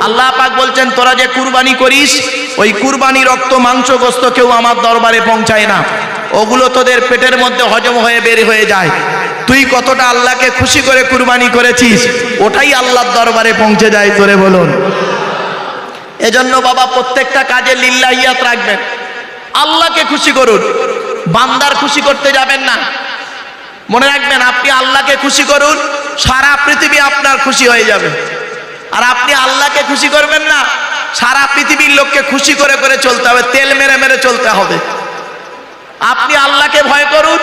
আল্লাহ পাক বলছেন তোরা যে কুরবানি করিস ওই কুরবানি রক্ত মাংস গোস্ত কেউ আমার দরবারে পৌঁছায় না, ওগুলো তোদের পেটের মধ্যে হজম হয়ে বের হয়ে যায়। তুই কতটা আল্লাহকে খুশি করে কুরবানি করেছিস ওটাই আল্লাহর দরবারে পৌঁছে যায়। তোরে বলুন। এজন্য বাবা প্রত্যেকটা কাজে লিল্লাহিয়াত রাখবেন, আল্লাহকে খুশি করুন, বান্দার খুশি করতে যাবেন না। মনে রাখবেন আপনি আল্লাহকে খুশি করুন, সারা পৃথিবী আপনার খুশি হয়ে যাবে। আর আপনি আল্লাহকে খুশি করবেন না, সারা পৃথিবীর লোককে খুশি করে করে চলতে হবে, তেল মেরে মেরে চলতে হবে। আপনি আল্লাহকে ভয় করুন,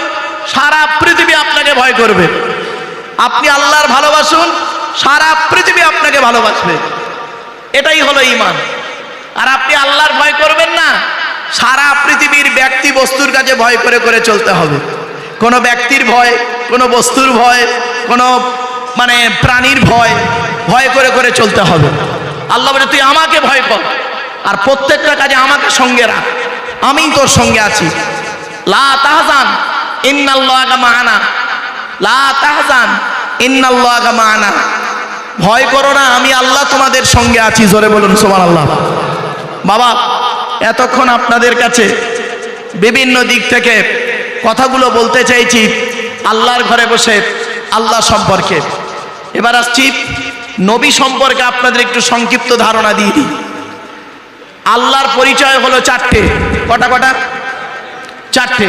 সারা পৃথিবী আপনাকে ভয় করবে। আপনি আল্লাহর ভালোবাসুন, সারা পৃথিবী আপনাকে ভালোবাসবে। এটাই হলো ঈমান। আর আপনি আল্লাহর ভয় করবেন না, সারা পৃথিবীর ব্যক্তি বস্তুর কাছে ভয় করে করে চলতে হবে। কোনো ব্যক্তির ভয়, কোনো বস্তুর ভয়, কোনো প্রাণীর ভয়, ভয় করে করে চলতে হবে। আল্লাহ বলে তুই আমাকে ভয় কর আর প্রত্যেকটা কাজে আমাকে সঙ্গে রাখ, আমি তোর সঙ্গে আছি। লা তাহজান ইন্নাল্লাহা মা'ানা, লা তাহজান ইন্নাল্লাহা মা'ানা। ভয় করো না, আমি আল্লাহ তোমাদের সঙ্গে আছি। জোরে বলুন সুবহানাল্লাহ। বাবা এতক্ষণ আপনাদের কাছে বিভিন্ন দিক থেকে কথাগুলো বলতে চাইছি আল্লাহর ঘরে বসে আল্লাহ সম্পর্কে। এবার আসছি নবী সম্পর্কে আপনাদের একটু সংক্ষিপ্ত ধারণা দিয়ে দিই। আল্লাহর পরিচয় হলো চারটে। কটা কটা? চারটে।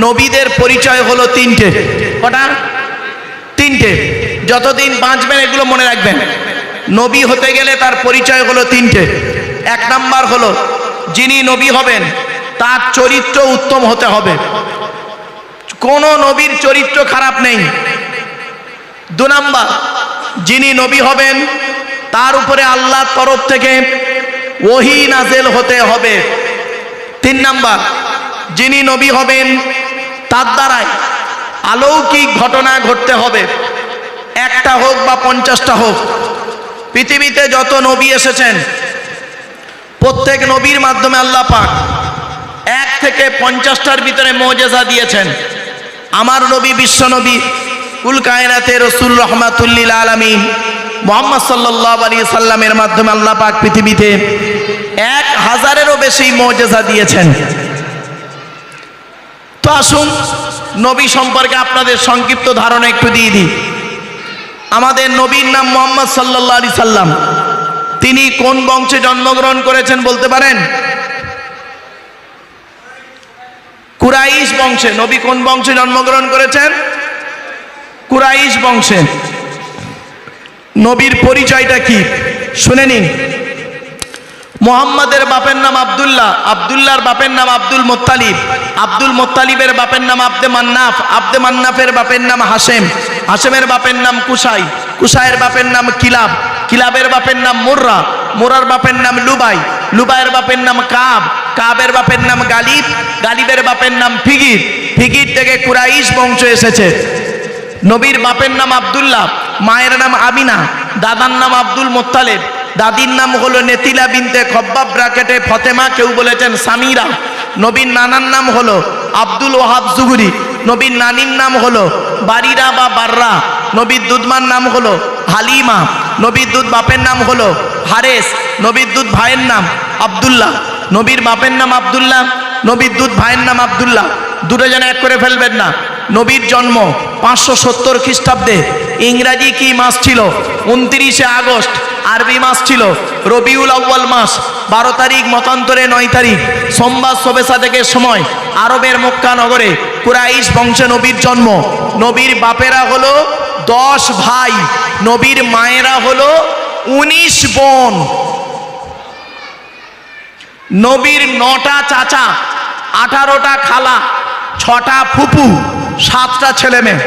নবীদের পরিচয় হলো তিনটে। কটা? তিনটে। যতদিন বাঁচবেন এগুলো মনে রাখবেন। নবী হতে গেলে তার পরিচয় হলো তিনটে। এক নাম্বার হলো যিনি নবী হবেন তার চরিত্র উত্তম হতে হবে, কোনো নবীর চরিত্র খারাপ নেই। দু নাম্বার, যিনি নবী হবেন তার উপরে আল্লাহর তরফ থেকে ওহী নাযিল হতে হবে। তিন নাম্বার, যিনি নবী হবেন তার দ্বারাই অলৌকিক ঘটনা ঘটতে হবে, একটা হোক বা 50টা হোক। পৃথিবীতে যত নবী এসেছেন প্রত্যেক নবীর মাধ্যমে আল্লাহ পাক 1 থেকে 50টার ভিতরে মুজিজা দিয়েছেন। আমার নবী বিশ্ব নবী কুল কায়নাতের রাসূল রাহমাতুল লিল আলামিন মুহাম্মদ সাল্লাল্লাহু আলাইহি সাল্লামের মাধ্যমে আল্লাহ পাক পৃথিবীতে 1000-এরও বেশি মুজিজা দিয়েছেন। তো আসুন নবী সম্পর্কে আপনাদের সংক্ষিপ্ত ধারণা একটু দিয়ে দিই। আমাদের নবীর নাম মুহাম্মদ সাল্লাল্লাহু আলাইহি সাল্লাম। তিনি কোন বংশে জন্মগ্রহণ করেছেন বলতে পারেন? কুরাইশ বংশে। নবী কোন বংশে জন্মগ্রহণ করেছেন? কুরাইশ বংশে। নবীর পরিচয়টা কি শুনে নিন। মুহাম্মাদের বাপের নাম আব্দুল্লাহ, আব্দুল্লাহর বাপের নাম আব্দুল মুত্তালিব, আব্দুল মুত্তালিবের বাপের নাম আব্দে মান্নাফ, আব্দে মান্নাফের বাপের নাম হাশেম, হাশেমের বাপের নাম কুসাই, কুসাইয়ের বাপের নাম কিলাব, কিলাবের বাপের নাম মুর্রা, মুরার বাপের নাম লুবাই, লুবাইয়ের বাপের নাম কাব, কাবের বাপের নাম গালিব, গালিবের বাপের নাম ফিগির, ফিগির থেকে কুরাইশ বংশ এসেছে। নবীর বাপের নাম আব্দুল্লাহ, মায়ের নাম আমিনা, দাদার নাম আব্দুল মুত্তালিব, দাদির নাম হলো নেতিলা বিনতে খব্বাব ব্রাকেটে ফতেমা, কেউ বলেছেন সামিরা। নবীর নানার নাম হলো আব্দুল ওয়াহাব জুহরি, নবীর নানির নাম হলো বারিরা বা বাররা, নবীর দুধমার নাম হলো হালিমা, নবীর দুধ বাপের নাম হলো হারেস, নবীর দুধ ভাইয়ের নাম আব্দুল্লাহ। নবীর বাপের নাম আব্দুল্লাহ, নবীর দুধ ভাইয়ের নাম আব্দুল্লাহ, দুটো যেন এক করে ফেলবেন না। নবীর জন্ম 570 খ্রিস্টাব্দে। ইংরাজি কি মাস ছিল? 29শে আগস্ট। আরবি মাস ছিল রবিউল আউয়াল মাস। 12 তারিখ মতান্তরে 9 তারিখ সোমবার শবে সাদেকের সময় আরবের মক্কা নগরে কুরাইশ বংশে নবীর জন্ম। নবীর বাপেরা হলো 10 ভাই, নবীর মায়েরা হলো 19 বোন। নবীর 9টা চাচা, 18টা খালা, 6টা ফুপু, 7টা ছেলে মেয়ে।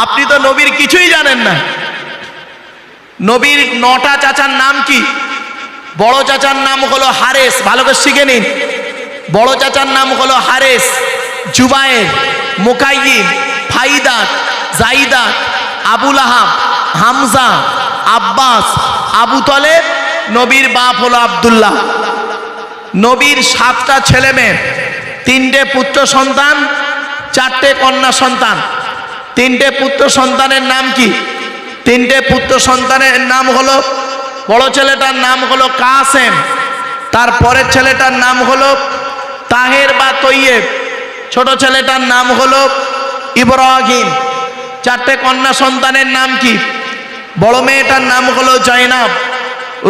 আপনি তো নবীর কিছুই জানেন না। নবীর 9টা চাচার নাম কি? বড় চাচার নাম হলো হারেস, ভালো করে শিখে নিন। বড় চাচার নাম হলো হারেস, জুবায়ের, মুকাইয়িম, ফাইদাত, জাইদাত, আবুল আহাব, হামজা, আব্বাস, আবু তলেব। নবীর বাপ হলো আব্দুল্লাহ। নবীর 7টা ছেলে মেয়ে, 3টে পুত্র সন্তান, 4টে কন্যা সন্তান। 3টে পুত্র সন্তানের নাম কি? 3টে পুত্র সন্তানের নাম হলো বড় ছেলেটার নাম হলো কাসেম, তার পরের ছেলেটার নাম হলো তাহের বা তৈয়েব, ছোট ছেলেটার নাম হলো ইব্রাহিম। চারটে কন্যা সন্তানের নাম কি? বড় মেয়েটার নাম হলো জয়নাব,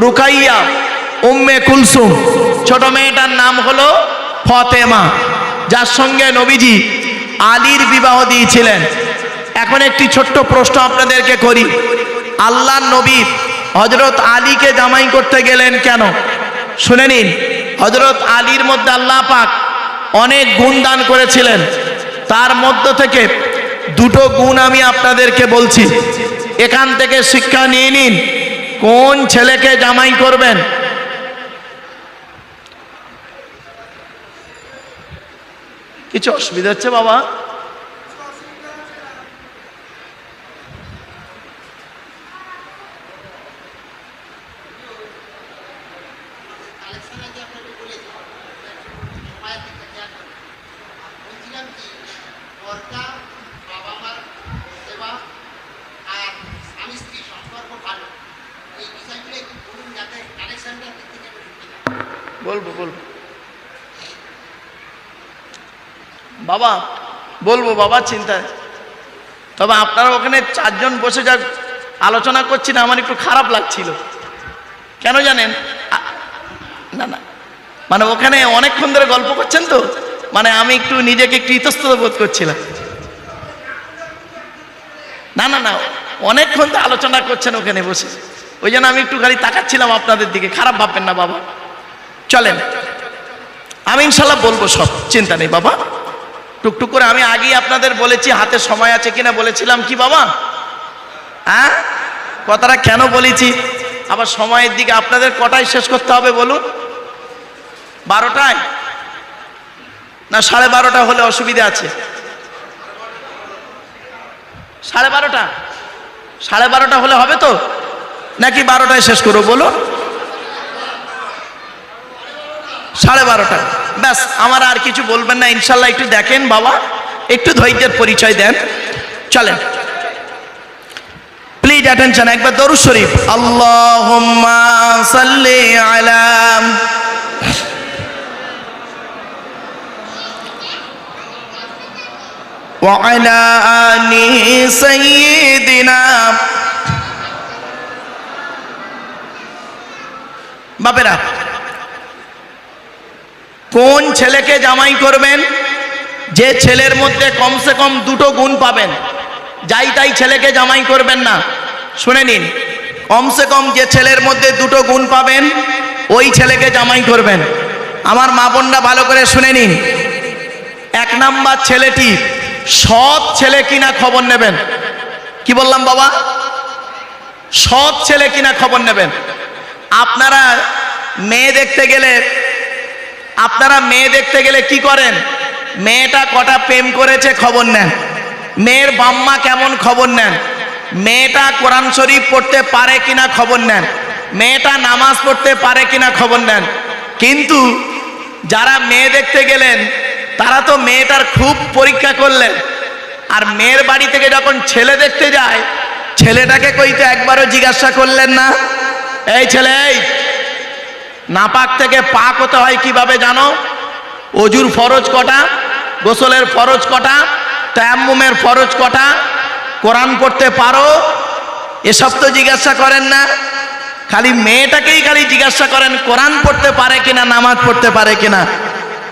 রুকাইয়া, উম্মে কুলসুম। ছোট মেয়েটার নাম হলো ফতেমা, যার সঙ্গে নবীজি আলীর বিবাহ দিয়েছিলেন। এখন একটি ছোট্ট প্রশ্ন আপনাদেরকে করি, আল্লাহর নবী হযরত আলীকে জামাই করতে গেলেন কেন? শুনে নিন, হযরত আলীর মধ্যে আল্লাহ পাক অনেক গুণ দান করেছিলেন, তার মধ্য থেকে দুটো গুণ আমি আপনাদেরকে বলছি, এখান থেকে শিক্ষা নিয়ে নিন কোন ছেলেকে জামাই করবেন। কিছু অসুবিধা হচ্ছে বাবা? বলবো বাবা, বলবো বাবা, চিন্তায়। তবে আপনারা ওখানে চারজন বসে যা আলোচনা করছি না, আমার একটু খারাপ লাগছিল। কেন জানেন? না মানে ওখানে অনেকক্ষণ ধরে গল্প করছেন তো, মানে আমি একটু নিজেকে একটু ইতস্তত বোধ করছিলাম। না অনেকক্ষণ তো আলোচনা করছেন ওখানে বসে, ওই জন্য আমি একটু খালি তাকাচ্ছিলাম আপনাদের দিকে। খারাপ ভাববেন না বাবা, চলেন আমি ইনশাল্লাহ বলবো সব, চিন্তা নেই বাবা। টুকটুক করে আমি আগেই আপনাদের বলেছি হাতে সময় আছে কিনা, বলেছিলাম কি বাবা? হ্যাঁ, কথাটা কেন বলেছি? আবার সময়ের দিকে আপনাদের কটায় শেষ করতে হবে বলুন? 12টায় না 12:30 হলে অসুবিধা আছে? 12:30? 12:30 হলে হবে তো, নাকি 12টায় শেষ করবো বলুন? 12:30, ব্যাস। আমার আর কিছু বলবেন না ইনশাল্লাহ। একটু দেখেন বাবা, একটু ধৈর্যের পরিচয় দেন। চলেন প্লিজ অ্যাটেনশন, একবার দরুদ শরীফ। আল্লাহুম্মা সাল্লি আলা ওয়া আলা আলি সাইয়্যিদিনা। বাপেরা, কোন ছেলেকে জামাই করবেন? যে ছেলের মধ্যে কমসে কম দুটো গুণ পাবেন। যাই তাই ছেলেকে জামাই করবেন না, শুনে নিন। কমসে কম যে ছেলের মধ্যে দুটো গুণ পাবেন, ওই ছেলেকে জামাই করবেন। আমার মা বোনরা ভালো করে শুনে নিন। 1 নাম্বার ছেলেটি সৎ ছেলে কিনা খবর নেবেন। কি বললাম বাবা? সৎ ছেলে কিনা খবর নেবেন। আপনারা মেয়ে দেখতে গেলে কি করেন? মেয়েটা কটা প্রেম করেছে খবর নেন, মেয়ের বাম্মা কেমন খবর নেন, মেয়েটা কোরআন শরীফ পড়তে পারে কিনা খবর নেন, মেয়েটা নামাজ পড়তে পারে কিনা খবর নেন। কিন্তু যারা মেয়ে দেখতে গেলেন তারা তো মেয়েটার খুব পরীক্ষা করলেন, আর মেয়ের বাড়ি থেকে যখন ছেলে দেখতে যায়, ছেলেটাকে কই তো একবারও জিজ্ঞাসা করলেন না, এই ছেলে, এই নাপাক থেকে পাক হতে হয় কিভাবে জানো? অজুর ফরজ কটা, গোসলের ফরজ কটা, তায়াম্মুমের ফরজ কটা, কোরআন পড়তে পারো? এসব তো জিজ্ঞাসা করেন না। খালি মেয়েটাকেই খালি জিজ্ঞাসা করেন কোরআন পড়তে পারে কিনা, নামাজ পড়তে পারে কিনা।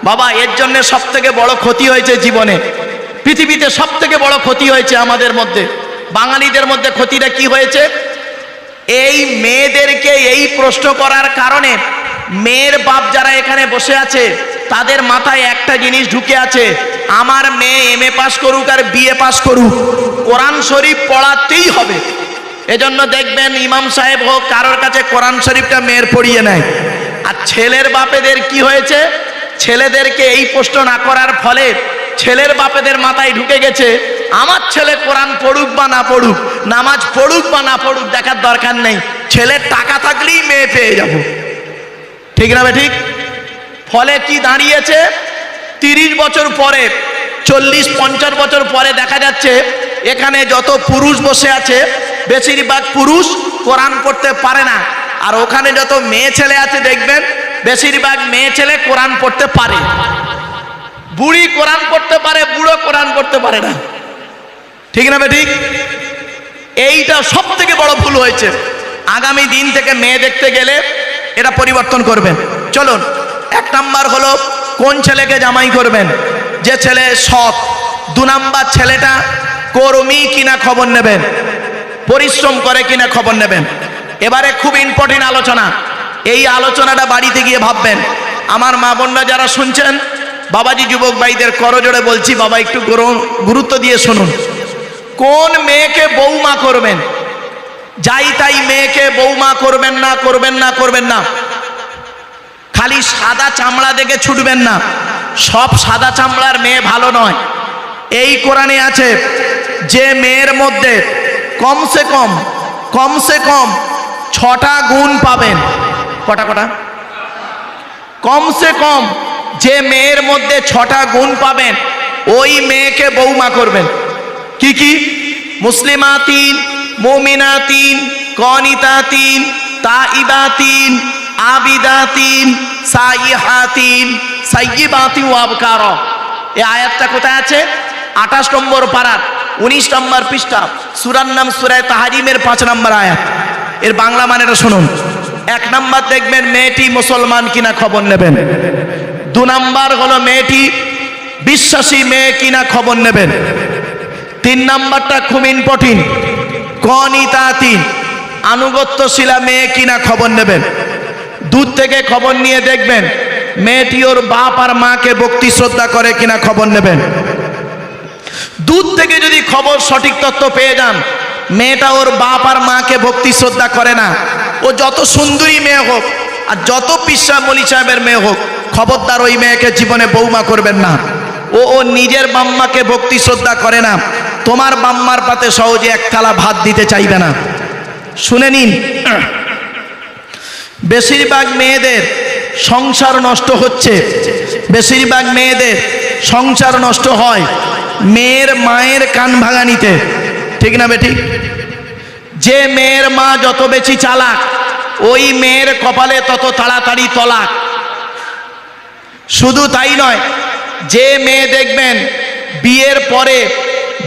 বাবা, এর জন্য সব থেকে বড় ক্ষতি হয়েছে জীবনে, পৃথিবীতে সব থেকে বড় ক্ষতি হয়েছে আমাদের মধ্যে, বাঙালিদের মধ্যে। ক্ষতিটা কি হয়েছে? এই মেয়েদেরকে এই প্রশ্ন করার কারণে মেয়ের বাপ যারা এখানে বসে আছে, তাদের মাথায় একটা জিনিস ঢুকে আছে, আমার মেয়ে MA পাস করুক আর BA পাস করুক, কোরআন শরীফ পড়াতেই হবে। এজন্য দেখবেন ইমাম সাহেব হোক, কারোর কাছে কোরআন শরীফটা মেয়ের পড়িয়ে নেয়। আর ছেলের বাপেদের কি হয়েছে? ছেলেদেরকে এই প্রশ্ন না করার ফলে ছেলের বাপেদের মাথায় ঢুকে গেছে, আমার ছেলে কোরআন পড়ুক বা না পড়ুক, নামাজ পড়ুক বা না পড়ুক, দেখার দরকার নেই, ছেলের টাকা থাকলেই মেয়ে পেয়ে যাব। ঠিক না ঠিক? ফলে কি দাঁড়িয়েছে? 30 বছর পরে, 40-50 বছর পরে দেখা যাচ্ছে এখানে যত পুরুষ বসে আছে, বেশিরভাগ পুরুষ কোরআন পড়তে পারে না, আর ওখানে যত মেয়ে ছেলে আছে দেখবেন বেশিরভাগ মেয়ে ছেলে কোরআন পড়তে পারে, বুড়ি কোরআন পড়তে পারে, বুড়ো কোরআন পড়তে পারে না। ঠিক না বেঠিক? এইটা সব থেকে বড় ভুল হয়েছে। আগামী দিন থেকে মেয়ে দেখতে গেলে এটা পরিবর্তন করবেন। চলুন, 1 নাম্বার হলো কোন ছেলেকে জামাই করবেন, যে ছেলে সৎ। 2 নাম্বার ছেলেটা কর্মী কিনা খবর নেবেন, পরিশ্রম করে কিনা খবর নেবেন। এবারে খুব ইম্পর্টেন্ট আলোচনা, এই আলোচনাটা বাড়িতে গিয়ে ভাববেন। আমার মা বোনরা যারা শুনছেন, বাবাজি যুবক ভাইদের করজোড়ে বলছি, বাবা একটু গুরুত্ব দিয়ে শুনুন। কোন মেয়েকে বৌমা করবেন, যাই তাই মেয়েকে বৌমা করবেন না, করবেন না, করবেন না। খালি সাদা চামড়া দেখে ছুটবেন না, সব সাদা চামড়ার মেয়ে ভালো নয়। এই কোরআনে আছে যে মেয়ের মধ্যে কমসে কম 6টা গুণ পাবেন। কটা? কমসে কম যে মেয়ের মধ্যে 6টা গুণ পাবেন, ওই মেয়েকে বৌমা করবেন। কি কি? মুসলিমাতিন, মুমিনাতিন, কনিতাতিন, তাইবাতিন, আবিদাতিন, সাইহাতিন, সাইয়্যিবাতিন ওয়া আবকারা। এই আয়াতটা কোথায় আছে? 28 নম্বর পারার 19 নম্বর পৃষ্ঠা, সূরার নাম সূরা তাহরিমের 5 নম্বর আয়াত। এর বাংলা মানেটা শুনুন। 1 নাম্বার দেখবেন মেয়েটি মুসলমান কিনা খবর নেবেন। 2 নাম্বার হলো মেয়েটি বিশ্বাসী মেয়ে কিনা খবর নেবেন। 3 নাম্বারটা খুব ইম্পর্টেন্ট, কনিতাতিন, আনুগত্যশীলা মেয়ে কিনা খবর নেবেন। দূর থেকে খবর নিয়ে দেখবেন মেয়েটি ওর বাপ আর মাকে ভক্তি শ্রদ্ধা করে কিনা খবর নেবেন। দূর থেকে যদি খবর সঠিক তথ্য পেয়ে যান মেয়েটা ওর বাপ আর মাকে ভক্তি শ্রদ্ধা করে না, ও যত সুন্দরী মেয়ে হোক আর যত পিসা মলি সাহেবের মেয়ে হোক, খবরদার ওই মেয়েকে জীবনে বৌমা করবেন না। ও নিজের বাম্মাকে ভক্তি শ্রদ্ধা করে না, তোমার বাম্মার পাতে সহজে 1 থালা ভাত দিতে চাইবে না। শুনে নিন, বেশিরভাগ মেয়েদের সংসার নষ্ট হচ্ছে, বেশিরভাগ মেয়েদের সংসার নষ্ট হয় মেয়ের মায়ের কান ভাঙানিতে। ঠিক না বেঠিক? যে মেয়ের মা যত বেশি চালাক, ওই মেয়ের কপালে তত তাড়াতাড়ি তলাক। শুধু তাই নয়, যে মেয়ে দেখবেন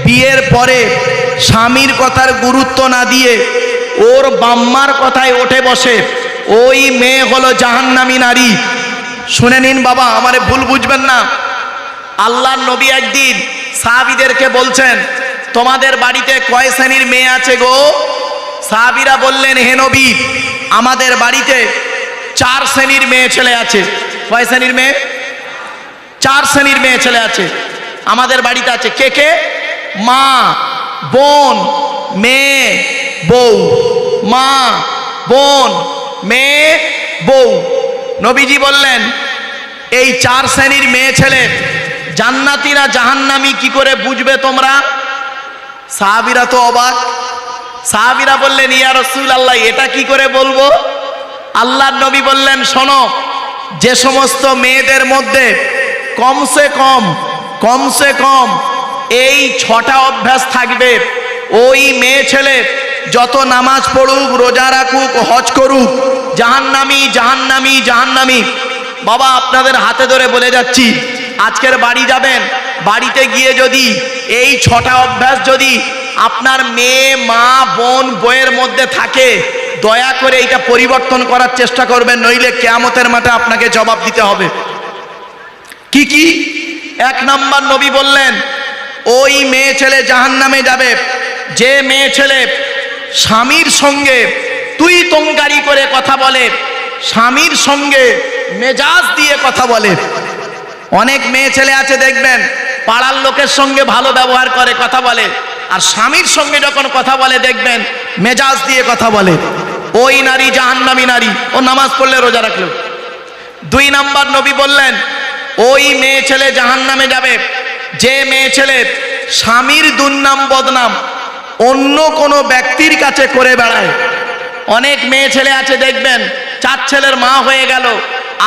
বিয়ের পরে স্বামীর কথার গুরুত্ব না দিয়ে ওর বাম্মার কথায় ওঠে বসে, ওই মেয়ে হলো জাহান্নামী নারী। শুনে নিন বাবা, আমারে ভুল বুঝবেন না। আল্লাহর নবী একদিন সাহাবীদেরকে বলছেন, তোমাদের বাড়িতে কয় শ্রেণীর মেয়ে আছে গো? সাহাবীরা বললেন, হে নবী, আমাদের বাড়িতে 4 শ্রেণীর মেয়ে ছেলে আছে। কয় শ্রেণীর মেয়ে? 4 শ্রেণীর মেয়ে ছেলে আছে আমাদের বাড়িতে আছে। কে কে? মা, বোন, মেয়ে, বউ। মা, বোন, মেয়ে, বউ। নবীজি বললেন, এই 4 শ্রেণীর মেয়ে ছেলে জান্নাতি না জাহান্নামী কি করে বুঝবে তোমরা? সাহাবীরা তো অবাক। সাহাবীরা বললেন, ইয়া রাসূলুল্লাহ, এটা কি করে বলবো? আল্লাহর নবী বললেন, শোনো, যে সমস্ত মেয়েদের মধ্যে কমসে কম এই 6টা অভ্যাস থাকবে, ওই মেয়ে ছেলে যত নামাজ পড়ুক, রোজা রাখুক, হজ করুক, জাহান্নামী, জাহান্নামী, জাহান্নামী। বাবা, আপনাদের হাতে ধরে বলে যাচ্ছি, আজকের বাড়ি যাবেন, বাড়িতে গিয়ে যদি এই 6টা অভ্যাস যদি আপনার মেয়ে, মা, বোন, বউয়ের মধ্যে থাকে, দয়া করে এটা পরিবর্তন করার চেষ্টা করবেন, নইলে কিয়ামতের মাঠে আপনাকে জবাব দিতে হবে। কি কি? 1 নাম্বার নবী বললেন, ওই মেয়ে ছেলে জাহান্নামে যাবে যে মেয়ে ছেলে স্বামীর সঙ্গে তুই তঙ্কারি করে কথা বলে, স্বামীর সঙ্গে মেজাজ দিয়ে কথা বলে। অনেক মেয়ে ছেলে আছে দেখবেন পাড়ার লোকের সঙ্গে ভালো ব্যবহার করে, কথা বলে, আর স্বামীর সঙ্গে যখন কথা বলে দেখবেন মেজাজ দিয়ে কথা বলে। ওই নারী জাহান্নামী নারী, ও নামাজ পড়লে রোজা রাখলো। 2 নাম্বার নবী বললেন, ওই মেয়ে ছেলে জাহান্নামে যাবে যে মেয়ে ছেলে স্বামীর দুর্নাম বদনাম অন্য কোনো ব্যক্তির কাছে করে বেড়ায়। অনেক মেয়ে ছেলে আছে দেখবেন 4 ছেলের মা হয়ে গেল,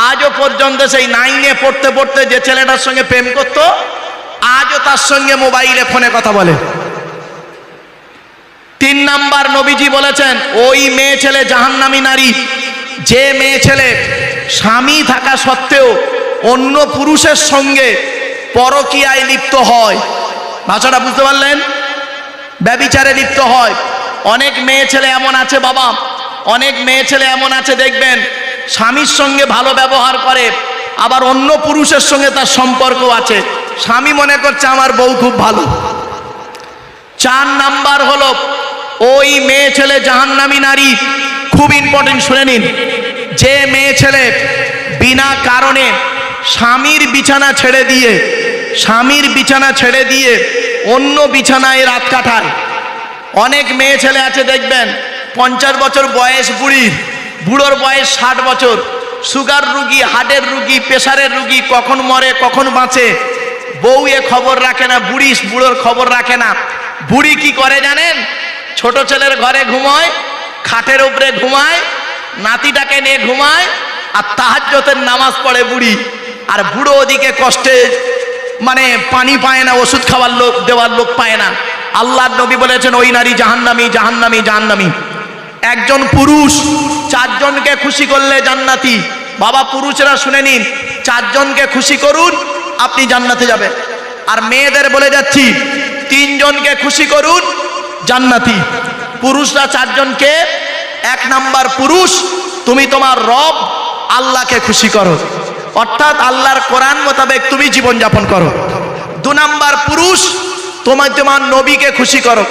আজও পর্যন্ত সেই 9-এ পড়তে পড়তে যে ছেলেটার সঙ্গে প্রেম করতো, আজও তার সঙ্গে মোবাইলে ফোনে কথা বলে। তিন নাম্বার নবীজি বলেছেন ওই মেয়ে ছেলে জাহান্নামী নারী যে মেয়ে ছেলে স্বামী থাকা সত্ত্বেও অন্য পুরুষের সঙ্গে পরকীয়ায় লিপ্ত হয়। ভাষাটা বুঝতে পারলেন? ব্যভিচারে লিপ্ত হয়। অনেক মেয়ে ছেলে এমন আছে বাবা, অনেক মেয়ে ছেলে এমন আছে দেখবেন স্বামীর সঙ্গে ভালো ব্যবহার করে, আবার অন্য পুরুষের সঙ্গে তার সম্পর্ক আছে, স্বামী মনে করছে আমার বউ খুব ভালো। চার নাম্বার হলো ওই মেয়ে ছেলে জাহান্নামী নারী, খুব ইম্পর্টেন্ট শুনে নিন, যে মেয়ে ছেলে বিনা কারণে স্বামীর বিছানা ছেড়ে দিয়ে অন্য বিছানায় রাত কাটায়। অনেক মেয়ে ছেলে আছে দেখবেন 50 বছর বয়স বুড়োর বয়স 60 বছর, সুগার রুগী, হার্টের রুগী, প্রেশারের রুগী, কখন মরে কখন বাঁচে, বউ এ খবর রাখে না, বুড়োর খবর রাখে না। বুড়ি কি করে জানেন? ছোট ছেলের ঘরে ঘুমায়, খাটের উপরে ঘুমায়, নাতিটাকে নিয়ে ঘুমায়, আর তাহাজ্জুদের নামাজ পড়ে বুড়ি। আর বুড়ো ওদিকে কষ্টে মানে পানি পায় না, ওষুধ খাওয়ার লোক দেওয়ার লোক পায় না। আল্লাহর নবী বলেছেন ওই নারী জাহান্নামী, জাহান্নামী, জাহান্নামী। একজন পুরুষ 4 জনকে খুশি করলে জান্নাতি। বাবা পুরুষরা শুনে নিন, 4 জনকে খুশি করুন, আপনি জান্নাতে যাবেন। আর মেয়েদের বলে যাচ্ছি 3 জনকে খুশি করুন, জান্নাতি। পুরুষরা 4 জনকে, 1 নাম্বার পুরুষ তুমি তোমার রব আল্লাহকে খুশি করো, অর্থাৎ আল্লাহর কোরআন মোতাবেক তুমি জীবন যাপন করো। 2 নাম্বার পুরুষ তোমার নবীকে খুশি করো,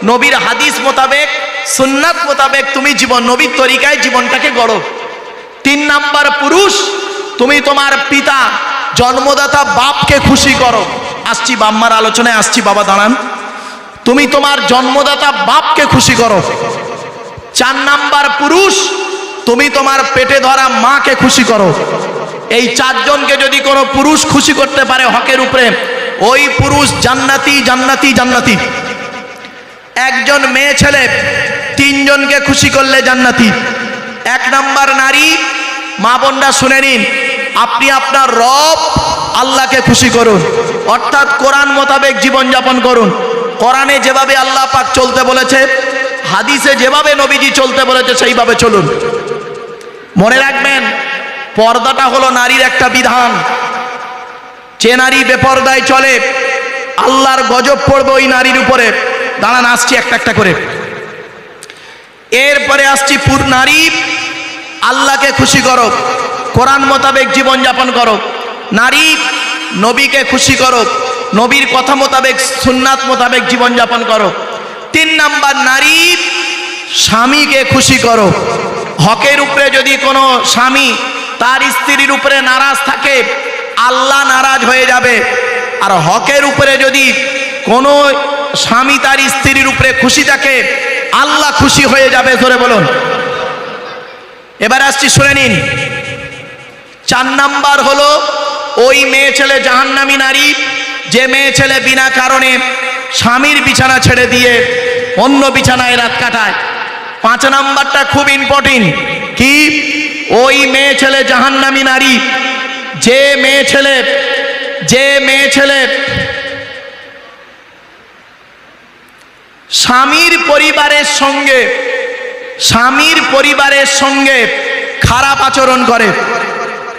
নবীর হাদিস মোতাবেক, সুন্নাত মোতাবেক তুমি নবীর তরিকায় জীবনটাকে গড়ো। 3 নাম্বার পুরুষ তুমি তোমার পিতা জন্মদাতা বাপকে খুশি করো। আসছি বাম্মার আলোচনায় আসছি, বাবা দাঁড়ান। তুমি তোমার জন্মদাতা বাপকে খুশি করো। 4 নাম্বার পুরুষ তুমি তোমার পেটে ধরা মাকে খুশি করো। এই 4 জনকে যদি কোনো পুরুষ খুশি করতে পারে হকের উপরে, ওই পুরুষ জান্নাতি, জান্নাতি, জান্নাতি। একজন মেয়ে ছেলে 3 জনকে খুশি করলে জান্নাতি। 1 নাম্বার নারী, মা বোনরা শুনে নিন, আপনি আপনার রব আল্লাহকে খুশি করুন, অর্থাৎ কোরআন মোতাবেক জীবন যাপন করুন। কোরআনে যেভাবে আল্লাহ পাক চলতে বলেছে, হাদিসে যেভাবে নবীজি চলতে বলেছে সেইভাবে চলুন। মনে রাখবেন পর্দাটা হলো নারীর একটা বিধান। যে নারী বেপর্দায় চলে আল্লাহর গজব পড়বে ওই নারীর উপরে। দাঁড়ান আসছি একটা করে। এরপরে আসছি নারী আল্লাহকে খুশি করো, কোরআন মোতাবেক জীবন যাপন করো। নারী নবীকে খুশি করো, নবীর কথা মোতাবেক সুন্নাত মোতাবেক জীবন যাপন করো। 3 নাম্বার নারী স্বামীকে খুশি করো। হকের উপরে যদি কোনো স্বামী তার স্ত্রীর উপরে নারাজ থাকে, আল্লাহ নারাজ হয়ে যাবে। আর হকের উপরে যদি কোনো স্বামী তার স্ত্রীর উপরে খুশি থাকে, আল্লাহ খুশি হয়ে যাবে। ধরে বলুন। এবার আসছি শুনে নিন। 4 নাম্বার হলো ওই মেয়ে ছেলে জাহান্নামী নারী, যে মেয়ে ছেলে বিনা কারণে স্বামীর বিছানা ছেড়ে দিয়ে অন্য বিছানায় রাত কাটায়। 5 নাম্বারটা খুব ইম্পর্টেন্ট। কি? ওই মেয়ে ছেলে জাহান্নামী নারী, যে মেয়ে ছেলে স্বামীর পরিবারের সঙ্গে খারাপ আচরণ করে।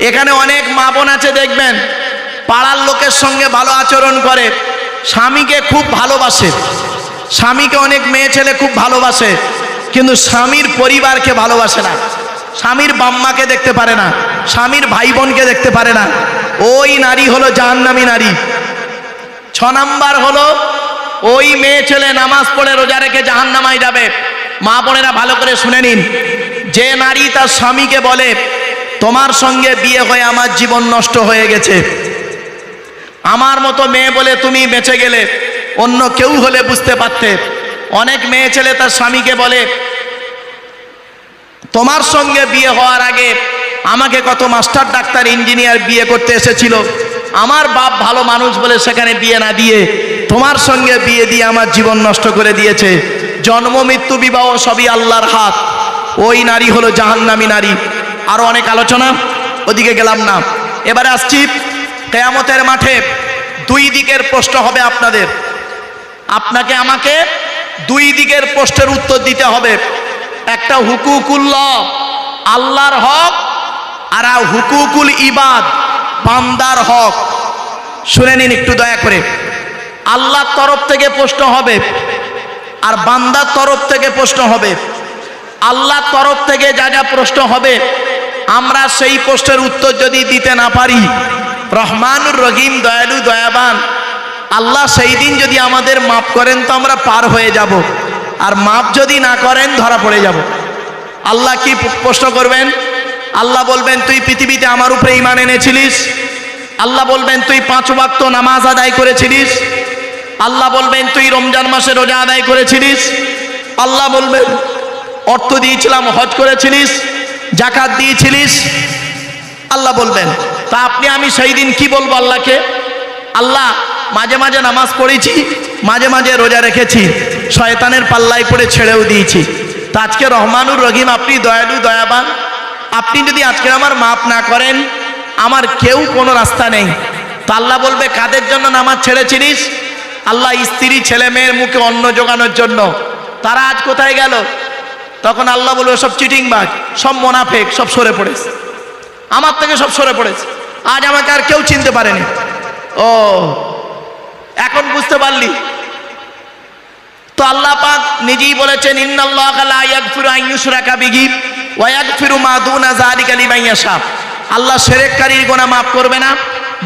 এখানে অনেক মা বোন আছে দেখবেন পাড়ার লোকের সঙ্গে ভালো আচরণ করে, স্বামীকে খুব ভালোবাসে, স্বামীকে অনেক মেয়ে ছেলে খুব ভালোবাসে, কিন্তু স্বামীর পরিবারকে ভালোবাসে না, স্বামীর বাম্মাকে দেখতে পারে না, স্বামীর ভাই বোনকে দেখতে পারে না। ওই নারী হলো জাহান্নামী নারী। 6 নাম্বার হলো ওই মেয়ে ছেলে নামাজ পড়ে রোজা রেখে জাহান্নামায় যাবে। মা বোনেরা ভালো করে শুনে নিন, যে নারী তার স্বামীকে বলে তোমার সঙ্গে বিয়ে হয়ে আমার জীবন নষ্ট হয়ে গেছে, আমার মতো মেয়ে বলে তুমি বেঁচে গেলে, অন্য কেউ হলে বুঝতে পারতে। অনেক মেয়ে ছেলে তার স্বামীকে বলে তোমার সঙ্গে বিয়ে হওয়ার আগে আমাকে কত মাস্টার ডাক্তার ইঞ্জিনিয়ার বিয়ে করতে এসেছিল, আমার বাপ ভালো মানুষ বলে সেখানে বিয়ে না দিয়ে তোমার সঙ্গে বিয়ে দিয়ে আমার জীবন নষ্ট করে দিয়েছে। জন্ম মৃত্যু বিবাহ সবই আল্লাহর হাত। ওই নারী হলো জাহান্নামী নারী। আরো অনেক আলোচনা, ওদিকে গেলাম না। এবারে আসছি কিয়ামতের মাঠে 2 দিকের প্রশ্ন হবে আপনাদের, আপনাকে আমাকে দুই দিকের প্রশ্নের উত্তর দিতে হবে। একটা হুকুকুল্লাহ, আল্লাহর হক, আর হুকুকুল ইবাদ, বান্দার হক। শুনে নিন একটু দয়া করে। আল্লাহর তরফ থেকে প্রশ্ন হবে আর বান্দার তরফ থেকে প্রশ্ন হবে। আল্লাহর তরফ থেকে যা যা প্রশ্ন হবে, আমরা সেই প্রশ্নের উত্তর যদি দিতে না পারি, রহমানুর রহিম, দয়ালু দয়াবান আল্লাহ সেই দিন যদি আমাদের মাফ করেন তো আমরা পার হয়ে যাব, আর মাফ যদি না করেন ধরা পড়ে যাব। আল্লাহ কি প্রশ্ন করবেন? আল্লাহ বলবেন, তুই পৃথিবীতে আমার উপরে ঈমান এনেছিলিস? আল্লাহ বলবেন, তুই 5 ওয়াক্ত নামাজ আদায় করেছিলিস? আল্লাহ বলবেন, তুই রমজান মাসে রোজা আদায় করেছিলিস? আল্লাহ বলবেন, অর্থ দিয়েছিলাম, হজ করেছিলিস, জাকাত দিয়েছিলিস? আল্লাহ বলবেন, তা আপনি আমি সেই দিন কি বলবো আল্লাহকে? আল্লাহ, মাঝে মাঝে নামাজ পড়েছি, মাঝে মাঝে রোজা রেখেছি, শয়তানের পাল্লায় পড়ে ছেড়েও দিয়েছি। তা আজকে রহমানুর রহিম, আপনি দয়ালু দয়াবান, আপনি যদি আজকে আমার মাফ না করেন, আমার কেউ কোনো রাস্তা নেই। তা আল্লাহ বলবে, কাদের জন্য নামাজ ছেড়েছিলিস? আল্লাহ, স্ত্রী ছেলে মেয়ের মুখে অন্ন জোগানোর জন্য। তারা আজ কোথায় গেল? তখন আল্লাহ বলবে, সব চিটিংবাজ, সব মোনাফেক, সব সরে পড়েছে, আমার থেকে সব সরে পড়েছে, আজ আমাকে আর কেউ চিনতে পারেনি। ও, এখন বুঝতে পারলি? তো আল্লাহ পাক নিজেই বলেছেন, ইন্নাল্লাহা লা ইয়াগফিরু আন ইউশরাকা বিহি ওয়া ইয়াগফিরু মা দুনা যালিকা লিমান ইয়াশা। আল্লাহ শিরককারীর গুনাহ মাফ করবে না,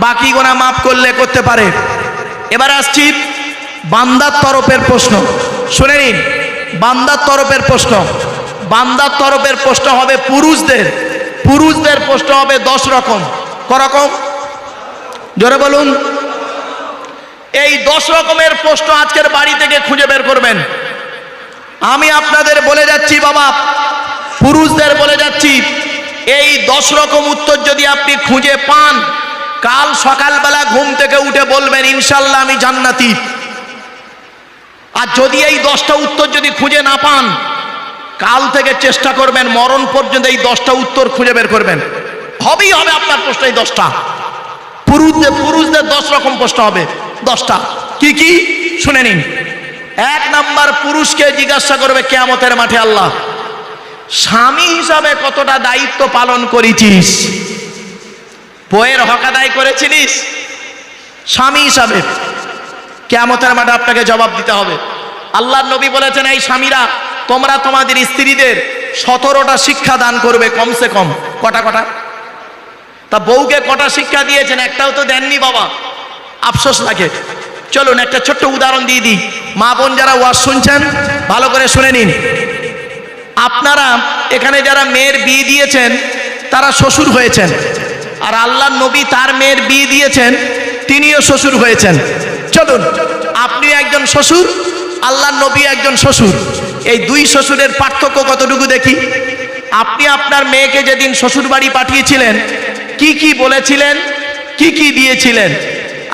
বাকি গুনাহ মাফ করলে করতে পারে। এবার আসছি বান্দার তরফের প্রশ্ন। শুনে নিন, বান্দার তরফের প্রশ্ন। বান্দার তরফের প্রশ্ন হবে পুরুষদের। পুরুষদের প্রশ্ন হবে 10 রকম। করকম? জোরে বলুন। এই 10 রকমের প্রশ্ন আজকের বাড়ি থেকে খুঁজে বের করবেন। আমি আপনাদের বলে যাচ্ছি বাবা, পুরুষদের বলে যাচ্ছি, এই 10 রকম উত্তর যদি আপনি খুঁজে পান, কাল সকালবেলা ঘুম থেকে উঠে বলবেন, ইনশাল্লাহ আমি জান্নাতি। আর যদি এই 10টা উত্তর যদি খুঁজে না পান, কাল থেকে চেষ্টা করবেন মরণ পর্যন্ত এই 10টা উত্তর খুঁজে বের করবেন। হবেই হবে আপনার প্রশ্ন এই 10টা। পুরুষদের 10 রকম প্রশ্ন হবে, 10টা। কি কি শুনে নিন। 1 নাম্বার, পুরুষকে জিজ্ঞাসা করবে কিয়ামতের মাঠে, আল্লাহ, স্বামী হিসাবে কতটা দায়িত্ব পালন করেছিস? বইয়ের হক আদায় করেছিলিস? স্বামী হিসাবে কিয়ামতের মাঠে আপনাকে জবাব দিতে হবে। আল্লাহর নবী বলেছেন, এই স্বামীরা, তোমরা তোমাদের স্ত্রীদের 17টা শিক্ষা দান করবে কমসে কম। কটা কটা? তা বউকে কটা শিক্ষা দিয়েছেন? একটাও তো দেননি বাবা, আফসোস লাগে। চলুন একটা ছোট্ট উদাহরণ দিয়ে দিই। মা বোন যারা ওয়াজ শুনছেন, ভালো করে শুনে নিন। আপনারা এখানে যারা মেয়ের বিয়ে দিয়েছেন, তারা শ্বশুর হয়েছেন, আর আল্লাহর নবী তার মেয়ের বিয়ে দিয়েছেন, তিনিও শ্বশুর হয়েছেন। চলুন, আপনি একজন শ্বশুর, আল্লাহর নবী একজন শ্বশুর। এই 2 শ্বশুরের পার্থক্য কতটুকু দেখি। আপনি আপনার মেয়েকে যেদিন শ্বশুর বাড়ি পাঠিয়েছিলেন, কি কি বলেছিলেন, কি কি দিয়েছিলেন?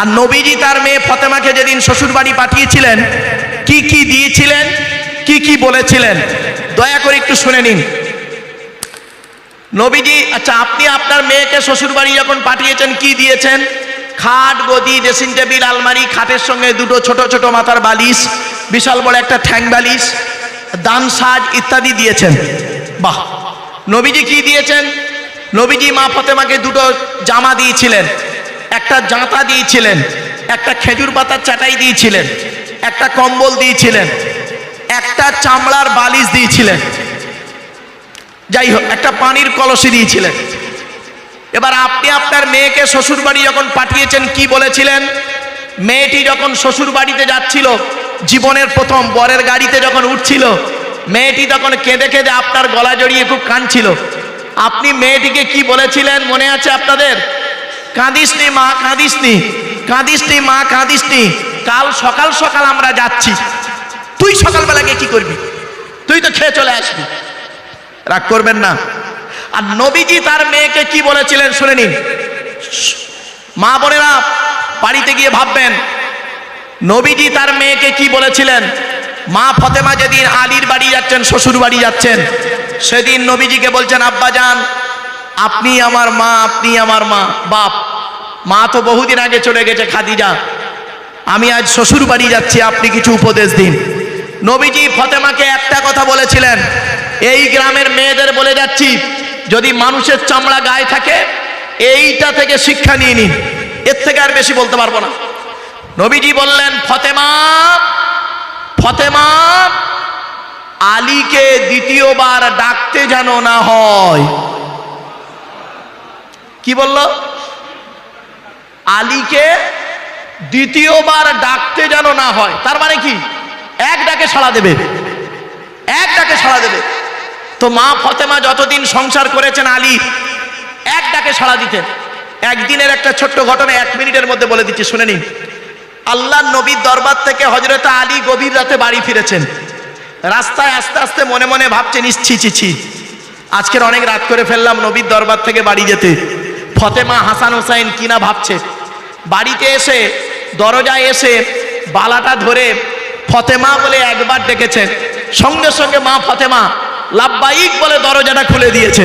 আর নবীজি তার মেয়ে ফাতেমাকে যেদিন শ্বশুর বাড়ি পাঠিয়েছিলেন, কি কি দিয়েছিলেন, কি কি বলেছিলেন? দয়া করে একটু শুনে নিন। নবীজি, আচ্ছা, আপনি আপনার মেয়েকে শ্বশুর বাড়ি যখন পাঠিয়েছেন, কি দিয়েছেন? খাট, গদি, ড্রেসিং টেবিল, আলমারি, খাটের সঙ্গে 2টো ছোট ছোট মাথার বালিশ, বিশাল বড় একটা ঠ্যাং বালিশ, দান সাজ ইত্যাদি দিয়েছেন। বাহ। নবীজি কি দিয়েছেন? নবীজি মা ফাতেমাকে 2টো জামা দিয়েছিলেন, একটা জাঁতা দিয়েছিলেন, একটা খেজুর পাতার চাটাই দিয়েছিলেন, একটা কম্বল দিয়েছিলেন, একটা চামড়ার বালিশ দিয়েছিলেন, যাই হোক একটা পানির কলসি দিয়েছিলেন। এবার আপনি আপনার মেয়েকে শ্বশুর বাড়ি যখন পাঠিয়েছেন, কি বলেছিলেন? মেয়েটি যখন শ্বশুর বাড়িতে যাচ্ছিল, জীবনের প্রথম বরের গাড়িতে যখন উঠছিল, মেয়েটি তখন কেঁদে কেঁদে আপনার গলা জড়িয়ে খুব কাঁদছিল। আপনি মেয়েটিকে কি বলেছিলেন মনে আছে আপনাদের? কাঁদিসনি মা, কাঁদিসনি, কাঁদিসনি মা, কাঁদিসনি, কাল সকাল সকাল আমরা যাচ্ছি। তুই সকালবেলা গিয়ে কি করবি? তুই তো খেয়ে চলে আসবি। রাগ করবেন না। আর নবীজি তার মেয়েকে কি বলেছিলেন শুনে নিন। মা বোনেরা বাড়িতে গিয়ে ভাববেন, নবীজি তার মেয়েকে কি বলেছিলেন। মা ফাতেমা যেদিন আলীর বাড়ি যাচ্ছেন, শ্বশুর বাড়ি যাচ্ছেন, সেদিন নবীজিকে বলছেন, আব্বা জান, আপনি আমার মা, আপনি আমার মা। বাপ, মা তো বহুদিন আগে চলে গেছে খাদিজা, আমি আজ শ্বশুর বাড়ি যাচ্ছি, আপনি কিছু উপদেশ দিন। নবীজি ফতেমাকে একটা কথা বলেছিলেন, এই গ্রামের মেয়েদের বলে যাচ্ছি, যদি মানুষের চামড়া গায়ে থাকে এইটা থেকে শিক্ষা নিয়ে নিন, এর থেকে আর বেশি বলতে পারবো না। নবীজি বললেন, ফতেমা, ফতেমা, আলীকে দ্বিতীয়বার ডাকতে যেন না হয়। কি বলল? আলীকে দ্বিতীয়বার ডাকতে যেন না হয়। তার মানে কি? এক ডাকে সাড়া দেবে, এক ডাকে সাড়া দেবে। তো মা ফতেমা যতদিন সংসার করেছেন আলী এক ডাকে সাড়া দিতেন। একদিনের একটা ছোট্ট ঘটনা 1 মিনিটের মধ্যে বলে দিচ্ছি, শুনে নিন। আল্লাহর নবীর দরবার থেকে হযরত আলী গভীর রাতে বাড়ি ফিরেছেন। রাস্তায় আস্তে আস্তে মনে মনে ভাবছেন, ছি, আজকের অনেক রাত করে ফেললাম নবীর দরবার থেকে বাড়ি যেতে। ফতেমা, হাসান হোসাইন কিনা ভাবছে। বাড়িতে এসে দরজায় এসে বালাটা ধরে ফতেমা বলে একবার ডেকেছেন, সঙ্গে সঙ্গে মা ফতেমা লাব্বাইক বলে দরজাটা খুলে দিয়েছে।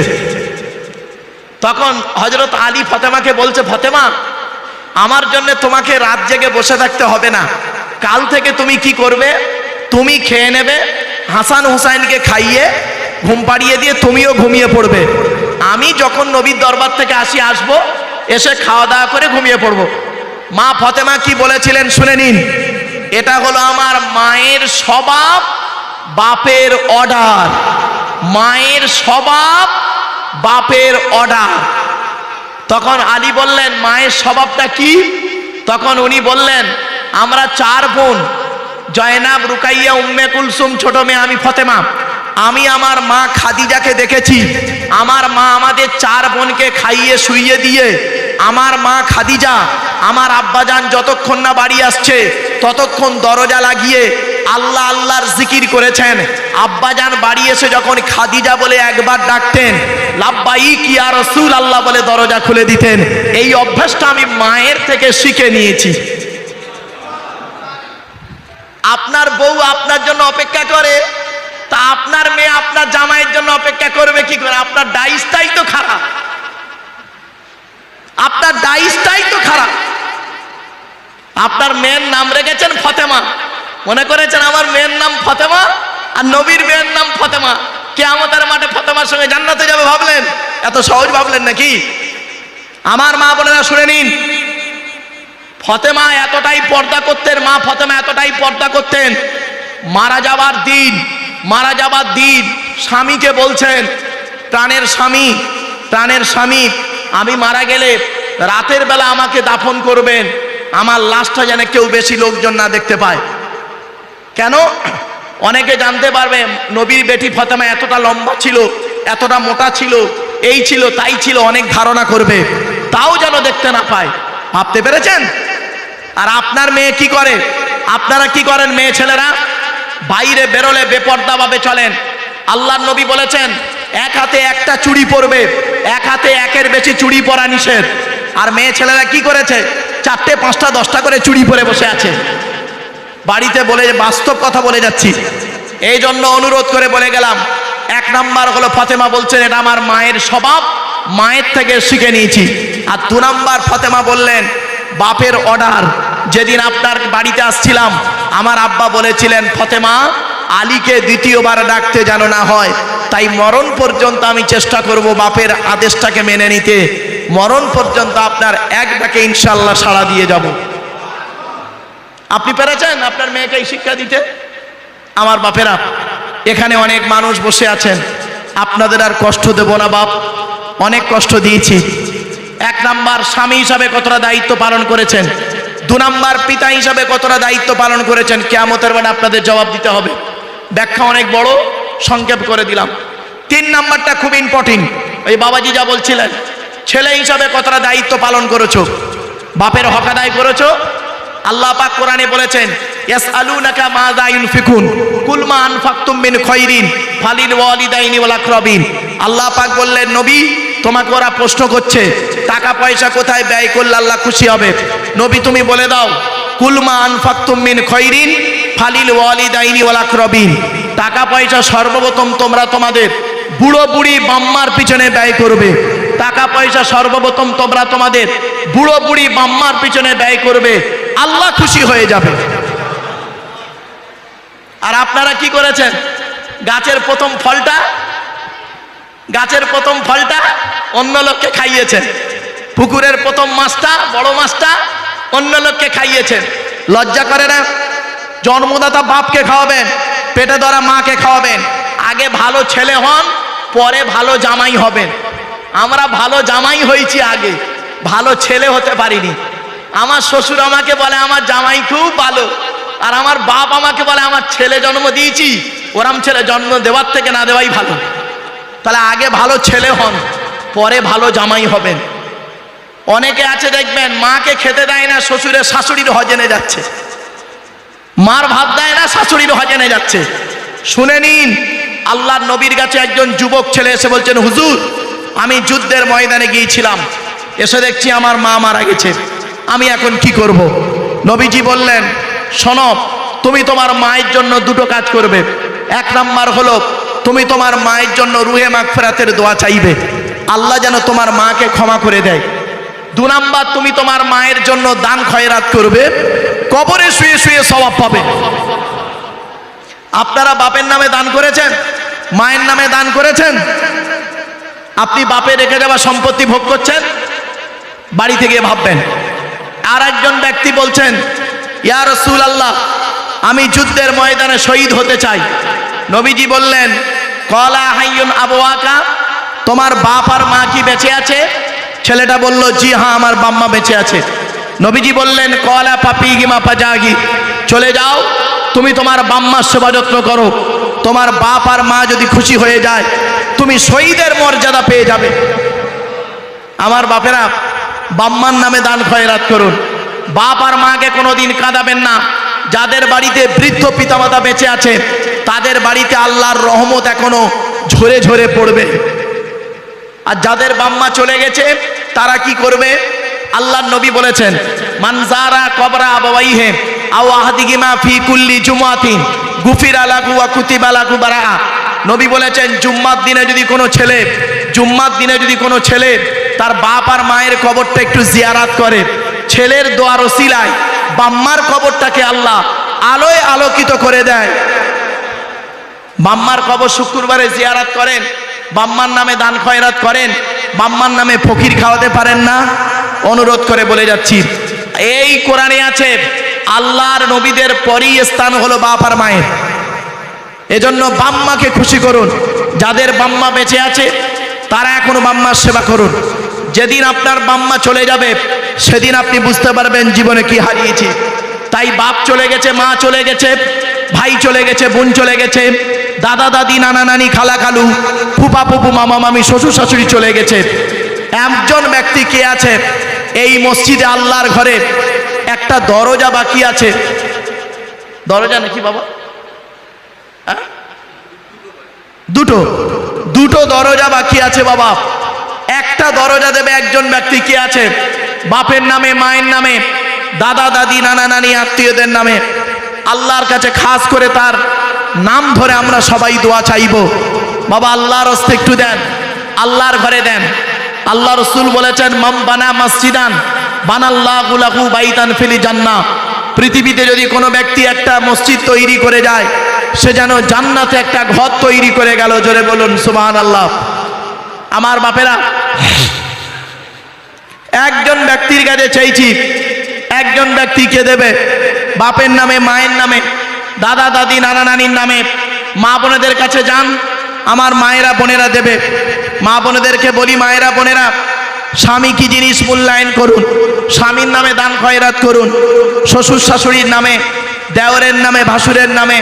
তখন হযরত আলী ফতেমাকে বলছে, ফতেমা, আমার জন্য তোমাকে রাত জেগে বসে থাকতে হবে না। কাল থেকে তুমি কি করবে? তুমি খেয়ে নেবে, হাসান হুসাইনকে খাইয়ে ঘুম পাড়িয়ে দিয়ে তুমিও ঘুমিয়ে পড়বে। আমি যখন নবীর দরবার থেকে আসবো, এসে খাওয়া দাওয়া করে ঘুমিয়ে পড়বো। মা ফতেমা কি বলেছিলেন শুনে নিন। এটা হলো আমার মায়ের স্বভাব, বাপের অর্ডার। মায়ের স্বভাব, বাপের অর্ডার। তখন আলী বললেন, মায়ের স্বভাবটা কি? তখন উনি বললেন, আমরা 4 বোন, জয়নাব, রুকাইয়া, উম্মে কুলসুম, ছোট মেয়ে আমি ফতেমা। আমি আমার মা খাদিজাকে দেখেছি। আমার মা আমাদের 4 বোনকে খাইয়ে শুইয়ে দিয়ে আমার মা খাদিজা, আমার আব্বাজান যতক্ষণ না বাড়ি আসছে ততক্ষণ দরজা লাগিয়ে আল্লাহ আল্লাহর জিকির করেছেন। আব্বাজান বাড়ি এসে যখন খাদিজা বলে একবার ডাকতেন, লাব্বাইক ইয়া রাসূল আল্লাহ বলে দরজা খুলে দিতেন। এই অভ্যাসটা আমি মায়ের থেকে শিখে নিয়েছি। আপনার বউ আপনার জন্য অপেক্ষা করে, তা আপনার মেয়ে আপনার জামাইয়ের জন্য অপেক্ষা করবে কি করে? আপনার ডাইসটাই তো খারাপ, আপনার ডাইসটাই তো খারাপ। আপনার মেয়ের নাম রেখেছেন ফতেমা, মনে করেছেন আমার মেয়ের নাম ফতেমা আর নবীর মেয়ের নাম ফতেমা, কিয়ামতের মাঠে ফতেমার সঙ্গে জান্নাতে যাবে ভাবলেন? এত সহজ ভাবলেন নাকি? আমার মা বোনেরা শুনে নিন, ফতেমা এতটাই পর্দা করতেন, মা ফতেমা এতটাই পর্দা করতেন, মারা যাবার দিন স্বামীকে বলছেন, প্রাণের স্বামী, আমি মারা গেলে রাতের বেলা আমাকে দাফন করবেন, আমার লাশটা যেন কেউ বেশি লোকজন না দেখতে পায়। কেন? অনেকে জানতে পারবে নবীর বেটি ফতেমা এতটা লম্বা ছিল, এতটা মোটা ছিল, এই ছিল তাই ছিল, অনেক ধারণা করবে, তাও যেন দেখতে না পায়। ভাবতে পেরেছেন? আর আপনার মেয়ে কি করে? আপনারা কি করেন মেয়ে ছেলেরা? বাইরে বেরোলে বেপর্দাভাবে চলেন। আল্লাহর নবী বলেছেন, এক হাতে একটা চুড়ি পরবে, এক হাতে একের বেশি চুড়ি পরা নিষেধ। আর মেয়ে ছেলেরা কি করেছে? 4টে 5টা 10টা করে চুড়ি পরে বসে আছে। বাড়িতে বলে, বাস্তব কথা বলে যাচ্ছি, এই জন্য অনুরোধ করে বলে গেলাম। 1 নাম্বার হলো ফতেমা বলছেন, এটা আমার মায়ের স্বভাব, মায়ের থেকে শিখে নিয়েছি। আর 2 নাম্বার ফতেমা বললেন, বাপের অর্ডার। যেদিন আপনার বাড়িতে আসছিলাম আমার আব্বা বলেছিলেন, ফতেমা, আলীকে দ্বিতীয়বার ডাকতে যেন না হয়, তাই মরণ পর্যন্ত আমি চেষ্টা করব বাপের আদেশটাকে মেনে নিতে। মরণ পর্যন্ত আপনার এক ডাকে ইনশাআল্লাহ সাড়া দিয়ে যাব। আপনি পেরেছেন আপনার মেয়েকে এই শিক্ষা দিতে? আমার বাপেরা, এখানে অনেক মানুষ বসে আছেন, আপনাদের আর কষ্ট দেব না বাপ, অনেক কষ্ট দিয়েছি। 1 নাম্বার স্বামী হিসাবে কতটা দায়িত্ব পালন করেছেন, 2 নাম্বার পিতা হিসাবে কতটা দায়িত্ব পালন করেছেন, কিয়ামতের মাঠে আপনাদের জবাব দিতে হবে। ব্যাখ্যা অনেক বড়, সংক্ষেপ করে দিলাম। 3 নাম্বারটা খুব ইম্পর্টেন্ট। ওই বাবাজি যা বলছিলেন, ছেলে হিসাবে কতটা দায়িত্ব পালন করেছো, বাপের হক আদায় করেছো। আল্লাহ পাক কোরআনে বলেছেন, ইয়াসআলুনাকা মাযা ইউনফিকুন কুল মা আনফাকতুম মিন খায়রিন ফালিল ওয়ালিদাইনি ওয়াল আকরাবিন। আল্লাহ পাক বললেন, নবী, তোমাকে ওরা প্রশ্ন করছে টাকা পয়সা কোথায় ব্যয় করলে আল্লাহ খুশি হবে। নবী তুমি বলে দাও, কুল মা আনফাকতুম মিন খায়রিন ফালিল ওয়ালিদাইনি ওয়াল আকরাবিন। টাকা পয়সা সর্বপ্রথম তোমরা তোমাদের বুড়ো বুড়ি বাম্মার পিছনে ব্যয় করবে। টাকা পয়সা সর্বপ্রথম তোমরা তোমাদের বুড়ো বুড়ি বাম্মার পিছনে ব্যয় করবে, আল্লাহ খুশি হয়ে যাবে। আর আপনারা কি করেছেন? গাছের প্রথম ফলটা অন্য লোককে খাইয়েছেন, পুকুরের প্রথম মাছটা, বড় মাছটা অন্য লোককে খাইয়েছেন। লজ্জা করে না? জন্মদাতা বাপকে খাওয়াবেন, পেটে ধরা মাকে খাওয়াবেন। আগে ভালো ছেলে হন, পরে ভালো জামাই হবেন। আমরা ভালো জামাই হয়েছি, আগে ভালো ছেলে হতে পারিনি। আমার শ্বশুর আমাকে বলে আমার জামাই খুব ভালো, আর আমার বাপ আমাকে বলে আমার ছেলে জন্ম দিয়েছি, ওরম ছেলে জন্ম দেওয়ার থেকে না দেওয়াই ভালো। তাহলে আগে ভালো ছেলে হন, পরে ভালো জামাই হবেন। অনেকে আছে দেখবেন মাকে খেতে দেয় না, শ্বশুরের শাশুড়ির হজেনে যাচ্ছে। মার ভাত দেয় না, শাশুড়ির হজেনে যাচ্ছে। শুনে নিন, আল্লাহর নবীর কাছে একজন যুবক ছেলে এসে বলছেন, হুজুর আমি যুদ্ধের ময়দানে গিয়েছিলাম, এসে দেখছি আমার মা মারা গেছে, আমি এখন কি করব? নবীজি বললেন, শোনো, তুমি তোমার মায়ের জন্য দুটো কাজ করবে। এক নাম্বার হলো তুমি তোমার মায়ের জন্য রুহে মাগফিরাতের দোয়া চাইবে, আল্লাহ যেন তোমার মাকে ক্ষমা করে দেয়। দু নাম্বার, তুমি তোমার মায়ের জন্য দান খয়রাত করবে, কবরে শুয়ে শুয়ে সওয়াব পাবে। আপনারা বাপের নামে দান করেছেন? মায়ের নামে দান করেছেন? আপনি বাপে রেখে যাওয়া সম্পত্তি ভোগ করছেন, বাড়ি থেকে ভাববেন। আর একজন ব্যক্তি বলছেন, ইয়া রাসূলুল্লাহ আমি যুদ্ধের ময়দানে শহীদ হতে চাই। নবীজি বললেন, ক্বালা হাইয়ুন আবওয়াকা, তোমার বাপ আর মা কি বেঁচে আছে? ছেলেটা বলল, জি হ্যাঁ আমার বাম্মা বেঁচে আছে। নবীজি বললেন, ক্বালা পাপিগিমা পাজাগি, চলে যাও, তুমি তোমার বাম্মার সেবা যত্ন করো, তোমার বাপ আর মা যদি খুশি হয়ে যায় তুমি শহীদের মর্যাদা পেয়ে যাবে। আমার বাপেরা, বাম্মার নামে দান খয়রাত করুন। বাপ আর মাকে কোনোদিন কাঁদাবেন না। যাদের বাড়িতে বৃদ্ধ পিতামাতা বেঁচে আছে তাদের বাড়িতে আল্লাহর রহমত এখনো ঝরে ঝরে পড়বে। আর যাদের বাম্মা চলে গেছে তারা কি করবে? আল্লাহর নবী বলেছেন, মান যারা কবরা আবাওয়াইহি আও আহাদিহিমা ফি কুল্লি জুমাতিন গুফিরা লাহু ওয়া কুতিবা লাহু বারাআ। নবী বলেছেন, জুম্মার দিনে যদি কোনো ছেলে তার বাপ আর মায়ের কবরটা একটু জিয়ারাত করে, ছেলের দোয়ার ওসিলায় বাম্মার কবরটাকে আল্লাহ আলোয় আলোকিত করে দেয়। বাম্মার কবর শুক্রবারে জিয়ারাত করেন, বাম্মার নামে দান খয়রাত করেন, বাম্মার নামে ফকির খাওয়াতে পারেন না? অনুরোধ করে বলে যাচ্ছি, এই কোরআনে আছে আল্লাহর নবীদের পরই স্থান হলো বাপ আর মায়ের। এজন্য বাম্মাকে খুশি করুন। যাদের বাম্মা বেঁচে আছে তারা এখনো বাম্মার সেবা করুন। যেদিন আপনার বাম্মা চলে যাবে সেদিন আপনি বুঝতে পারবেন জীবনে কি হারিয়েছি। তাই বাপ চলে গেছে, মা চলে গেছে, ভাই চলে গেছে, বোন চলে গেছে, দাদা দাদি, নানা নানি, খালা খালু, ফুপা ফুপু, মামা মামি, শ্বশুর শাশুড়ি চলে গেছে। একজন ব্যক্তি কে আছে? এই মসজিদে আল্লাহর ঘরে একটা দরজা বাকি আছে। দরজা নাকি বাবা? দুটো দরজা বাকি আছে বাবা। একটা দরজা দেবে একজন ব্যক্তি কে আছে? বাপের নামে, মায়ের নামে, দাদা দাদি, নানা নানি, আত্মীয়দের নামে। আল্লাহর কাছে খাস করে তার নাম ধরে আমরা সবাই দোয়া চাইব। বাবা আল্লাহর হস্তে একটু দেন, আল্লাহর ঘরে দেন। আল্লাহ রাসূল বলেছেন, মান বানা মসজিদান বানাল্লাহু লাহু বাইতান ফিল জান্নাহ। পৃথিবীতে যদি কোনো ব্যক্তি একটা মসজিদ তৈরি করে যায় সে যেন জান্নাতে একটা ঘর তৈরি করে গেল। জোরে বলুন সুবহানাল্লাহ। আমার বাপেরা, একজন ব্যক্তির কাছে চাইছি, একজন ব্যক্তিকে দেবে বাপের নামে, মায়ের নামে, দাদা দাদি, নানা নানির নামে। মা বোনেদের কাছে যান, আমার মায়েরা বোনেরা দেবে। মা বোনেদেরকে বলি, মায়েরা বোনেরা, স্বামী কি জিনিস মূল্যায়ন করুন, স্বামীর নামে দান খয়রাত করুন। শ্বশুর শাশুড়ির নামে, দেওরের নামে, ভাসুরের নামে,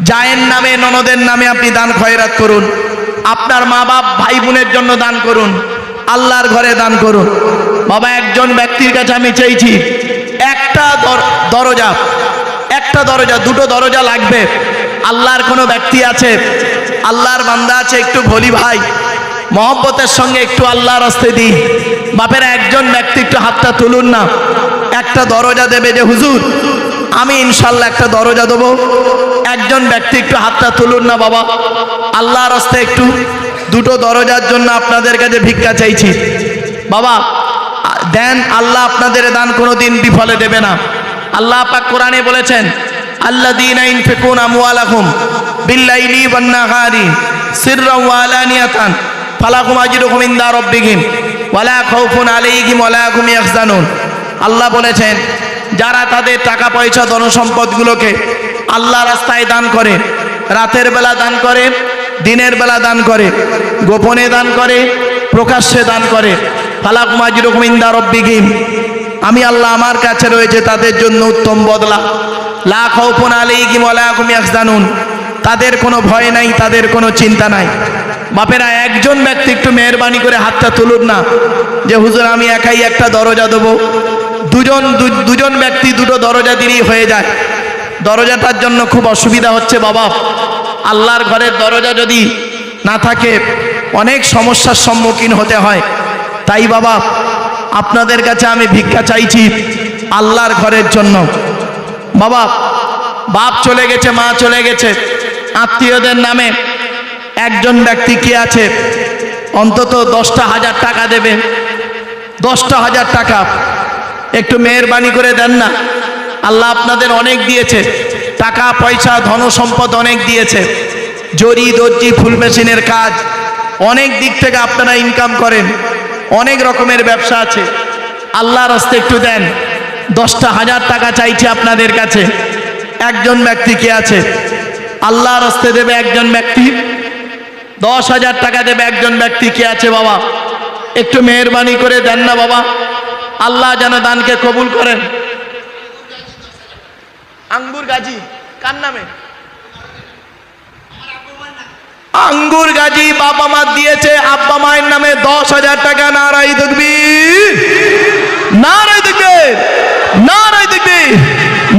জায়ের নামে, ননদের নামে আপনি দান খয়রাত করুন। আপনার মা বাপ ভাই বোনের জন্য দান করুন, আল্লাহর ঘরে দান করুন। বাবা একজন ব্যক্তির কাছে আমি চাইছি একটা দরজা, দুটো দরজা লাগবে। আল্লাহর কোনো ব্যক্তি আছে, আল্লাহর বান্দা আছে, একটু বলি ভাই মহব্বতের সঙ্গে একটু আল্লাহর রাস্তে দিই। বাপের একজন ব্যক্তি একটু হাতটা তুলুন না, একটা দরজা দেবে যে হুজুর আমি ইনশাল্লাহ একটা দরজা দেবো। একজন ব্যক্তি একটু হাতটা তুলুন না বাবা, আল্লাহর রাস্তে একটু দুটো দরজার জন্য আপনাদের কাছে ভিক্ষা চাইছি। বাবা দেন, আল্লাহ আপনাদের দান কোনোদিন বিফলে দেবে না। আল্লাহ পাক কোরআনে বলেছেন, আল্লাযীনা ইনফিকুনা আমওয়ালাহুম বিল্লাইলি ওয়ান নাহারি সিররান ওয়া আলানিয়াতান ফালাহুম আজরুহুম ইনদা রাব্বিহিম ওয়ালা খাউফুন আলাইহিম ওয়ালা হুম ইয়াহজানুন। আল্লাহ বলেছেন, যারা তাদের টাকা পয়সা ধনসম্পদগুলোকে আল্লাহ রাস্তায় দান করে, রাতের বেলা দান করে, দিনের বেলা দান করে, গোপনে দান করে, প্রকাশ্যে দান করে, ফালাকুম আজরুকুম ইনদা রাব্বিহিম, আমি আল্লাহ আমার কাছে রয়েছে তাদের জন্য উত্তম বদলা। লা খাউফুন আলাইহিম ওয়ালা হুম ইয়াহজানুন, তাদের কোনো ভয় নাই, তাদের কোনো চিন্তা নাই। বাপেরা, একজন ব্যক্তি একটু মেহরবানি করে হাতটা তুলুন না, যে হুজুর আমি একাই একটা দরজা দেবো। দুজন ব্যক্তি দুটো দরজা দিলেই হয়ে যায়। দরজাটার জন্য খুব অসুবিধা হচ্ছে বাবা। আল্লাহর ঘরের দরজা যদি না থাকে অনেক সমস্যার সম্মুখীন হতে হয়। তাই বাবা, আপনাদের কাছে আমি ভিক্ষা চাইছি আল্লাহর ঘরের জন্য। বাবা, বাপ চলে গেছে, মা চলে গেছে, আত্মীয়দের নামে একজন ব্যক্তি কে আছে অন্তত 10,000 টাকা দেবে। 10,000 টাকা একটু মেহরবানি করে দেন না। আল্লাহ আপনাদের অনেক দিয়েছে, টাকা পয়সা ধন সম্পদ অনেক দিয়েছে, জরি দর্জি ফুল মেশিনের কাজ, অনেক দিক থেকে আপনারা ইনকাম করেন, অনেক রকমের ব্যবসা আছে। আল্লাহর রাস্তায় একটু দেন। 10,000 টাকা চাইছে আপনাদের কাছে। একজন ব্যক্তি কে আছে আল্লাহর রাস্তায় দেবে? একজন ব্যক্তি 10,000 টাকা দেবে। একজন ব্যক্তি কে আছে বাবা? একটু মেহরবানি করে দেন না বাবা। আল্লাহ যেন দানকে কবুল করেন। আঙ্গুর গাজী কার নামে? আঙ্গুর গাজী বাবা মা দিয়েছে আব্বা মায়ের নামে 10,000 টাকা। নারায়ে তাকবীর, নারায়ে তাকবীর, নারায়ে তাকবীর,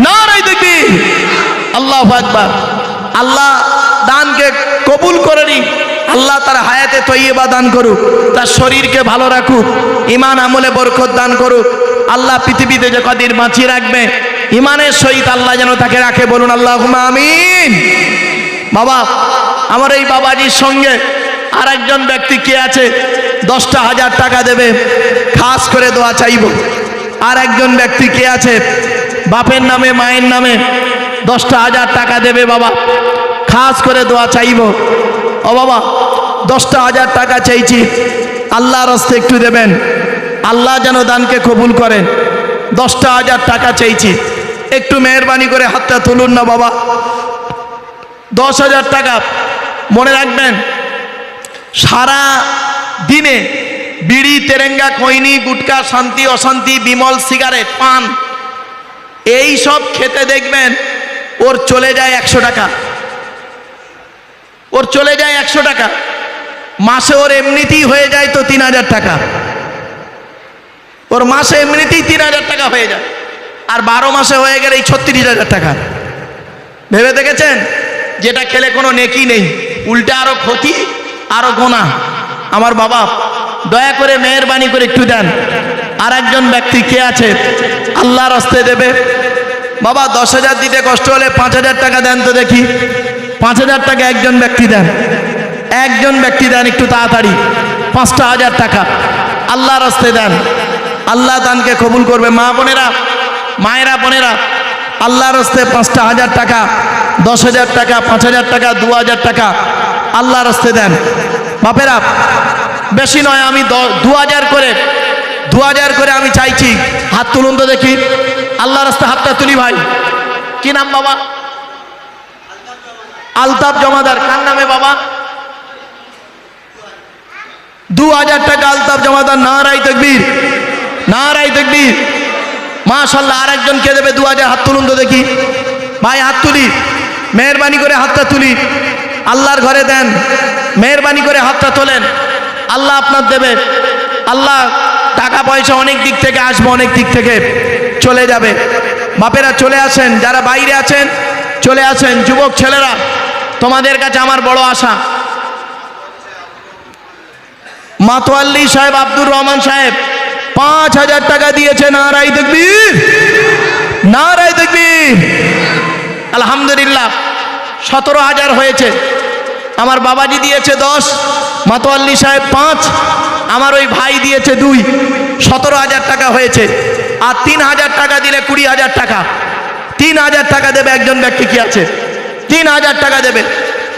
নারায়ে তাকবীর, আল্লাহু আকবার। আল্লাহ দানকে কবুল করে নিন। আল্লাহ তার হায়াতে তৈয়বা দান করুক, তার শরীরকে ভালো রাখুক, ইমান আমলে বরকত দান করুক। আল্লাহ পৃথিবীতে যে কদিন বাঁচিয়ে রাখবে ইমানের সহিত আল্লাহ যেন তাকে রাখে। বলুন আল্লাহুম্মা আমিন। বাবা, আমার এই বাবাজির সঙ্গে আর একজন ব্যক্তি কে আছে 10,000 টাকা দেবে, খাস করে দোয়া চাইব। আর একজন ব্যক্তি কে আছে বাপের নামে মায়ের নামে 10,000 টাকা দেবে বাবা, খাস করে দোয়া চাইব। ও বাবা, 10,000 টাকা চাইছি, আল্লাহর রাস্তায় একটু দেবেন, আল্লাহ যেন দানকে কবুল করেন। 10,000 টাকা চাইছি, একটু মেহরবানি করে হাতটা তুলুন না বাবা। 10,000 টাকা। মনে রাখবেন, সারা দিনে বিড়ি তেরেঙ্গা খৈনি গুটকা শান্তি অশান্তি বিমল সিগারেট পান এই সব খেতে দেখবেন ওর চলে যায় 100 টাকা। ওর চলে যায় 100 টাকা। মাসে ওর এমনিতেই হয়ে যায় তো 3,000 টাকা। ওর মাসে এমনিতেই 3,000 টাকা হয়ে যায়, আর 12 মাসে হয়ে গেলে 36,000 টাকা। ভেবে দেখেছেন? যেটা খেলে কোনো নেকি নেই, উল্টা আরো ক্ষতি, আরো গোনা। আমার বাবা, দয়া করে মেহরবানি করে একটু দেন। আর একজন ব্যক্তি কে আছে আল্লাহর রাস্তায় দেবে? বাবা, 10,000 দিতে কষ্ট হলে 5,000 টাকা দেন তো দেখি। 5,000 টাকা একজন ব্যক্তি দেন। একজন ব্যক্তি দেন একটু তাড়াতাড়ি। 5,000 টাকা আল্লাহর রাস্তায় দেন। আল্লাহ দানকে কবুল করবে। মা বোনেরা, মায়েরা বোনেরা, আল্লাহর রাস্তায় 5,000 টাকা, 10,000 টাকা, 5,000 টাকা, 2,000 টাকা আল্লাহর রাস্তায় দেন। বাপেরা, বেশি নয়, আমি 2,000 করে আমি চাইছি। হাত তুলুন তো দেখি। আল্লাহর রাস্তায় হাতটা তুলি ভাই। কি নাম বাবা? আলতাফ জমাদার। কার নামে বাবা? 2,000 টাকা আলতাফ জমাদার। নারায়ে তাকবীর, নারায়ে তাকবীর, মাশাআল্লাহ। আর একজন কে দেবে 2,000? হাত তুলুন তো দেখি ভাই, হাত তুলি। মেহরবানি করে হাতটা তুলি। আল্লাহর ঘরে দেন, মেহরবানি করে হাতটা তোলেন। আল্লাহ আপনার দেবে। আল্লাহ টাকা পয়সা অনেক দিক থেকে আসবে, অনেক দিক থেকে চলে যাবে। বাপেরা চলে আসেন, যারা বাইরে আছেন চলে আসেন। যুবক ছেলেরা, তোমাদের কাছে আমার বড় আশা। মাতোয়াল্লি সাহেব আব্দুর রহমান সাহেব 5,000 টাকা দিয়েছে। নারায়ে তাকবীর, নারায়ে তাকবীর। আলহামদুলিল্লাহ, 17,000 হয়েছে। আমার বাবাজি দিয়েছে 10, মাতোয়াল্লি সাহেব 5, আমার ওই ভাই দিয়েছে 2, 17,000 টাকা হয়েছে। আর 3,000 টাকা দিলে 20,000 টাকা। 3,000 টাকা দেবে একজন ব্যক্তি। কি আছে? 3,000 টাকা দেবে।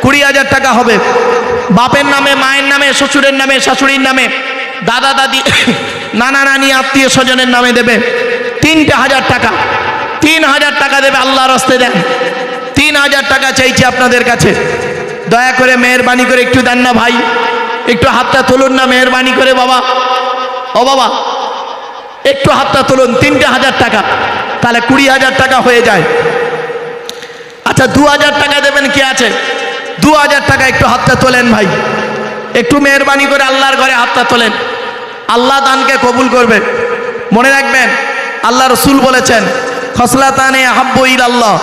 20,000 টাকা হবে বাপের নামে, মায়ের নামে, শ্বশুরের নামে, শাশুড়ির নামে, দাদা দাদি, নানা নানি, আত্মীয় স্বজনের নামে দেবে 3,000 টাকা। 3,000 টাকা দেবে। আল্লাহর রাস্তায় দেন। 3,000 টাকা চাইছি আপনাদের কাছে, দয়া করে মেহেরবানি করে একটু দেন না ভাই, একটু হাতটা তুলুন না মেহেরবানি করে বাবা। ও বাবা একটু হাতটা তুলুন। 3,000 টাকা, তাহলে 20,000 টাকা হয়ে যায়। আচ্ছা 2,000 টাকা দেবেন। কি আছে? 2,000 টাকা। একটু হাতটা তোলেন ভাই, একটু মেহেরবানি করে আল্লাহর ঘরে হাতটা তোলেন। আল্লাহ দানকে কবুল করবে। মনে রাখবেন আল্লাহ রসুল বলেছেন, খসলাতানে আহাব্বু ইলাল্লাহ,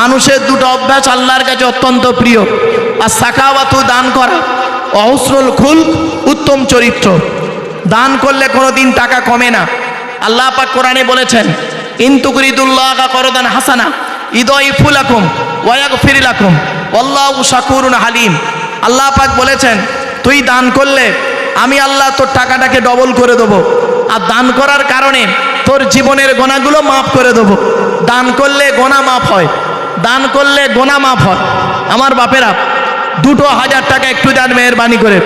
মানুষের দুটো অভ্যাস আল্লাহর কাছে অত্যন্ত প্রিয়। আর সাকাওয়াতু, দান করা, অহসরুল খুলক, উত্তম চরিত্র। দান করলে কোনোদিন টাকা কমে না। আল্লাহ পাক কোরআনে বলেছেন, ইন তুকরিদুল্লাহ করদান হাসানা ইদাইফু লাকুম ওয়া ইয়াগফির লাকুম আল্লাহু শাকুরুন হালিম। আল্লাহ পাক বলেছেন, তুই দান করলে আমি আল্লাহ তোর টাকাটাকে ডবল করে দেবো। আর দান করার কারণে তোর জীবনের গোনাগুলো মাফ করে দেবো। দান করলে গোনা মাফ হয়, দান করলে গোনা মাফ হয়। আমার বাপেরা 2,000 টাকা একটু দেন মেহেরবানি করে।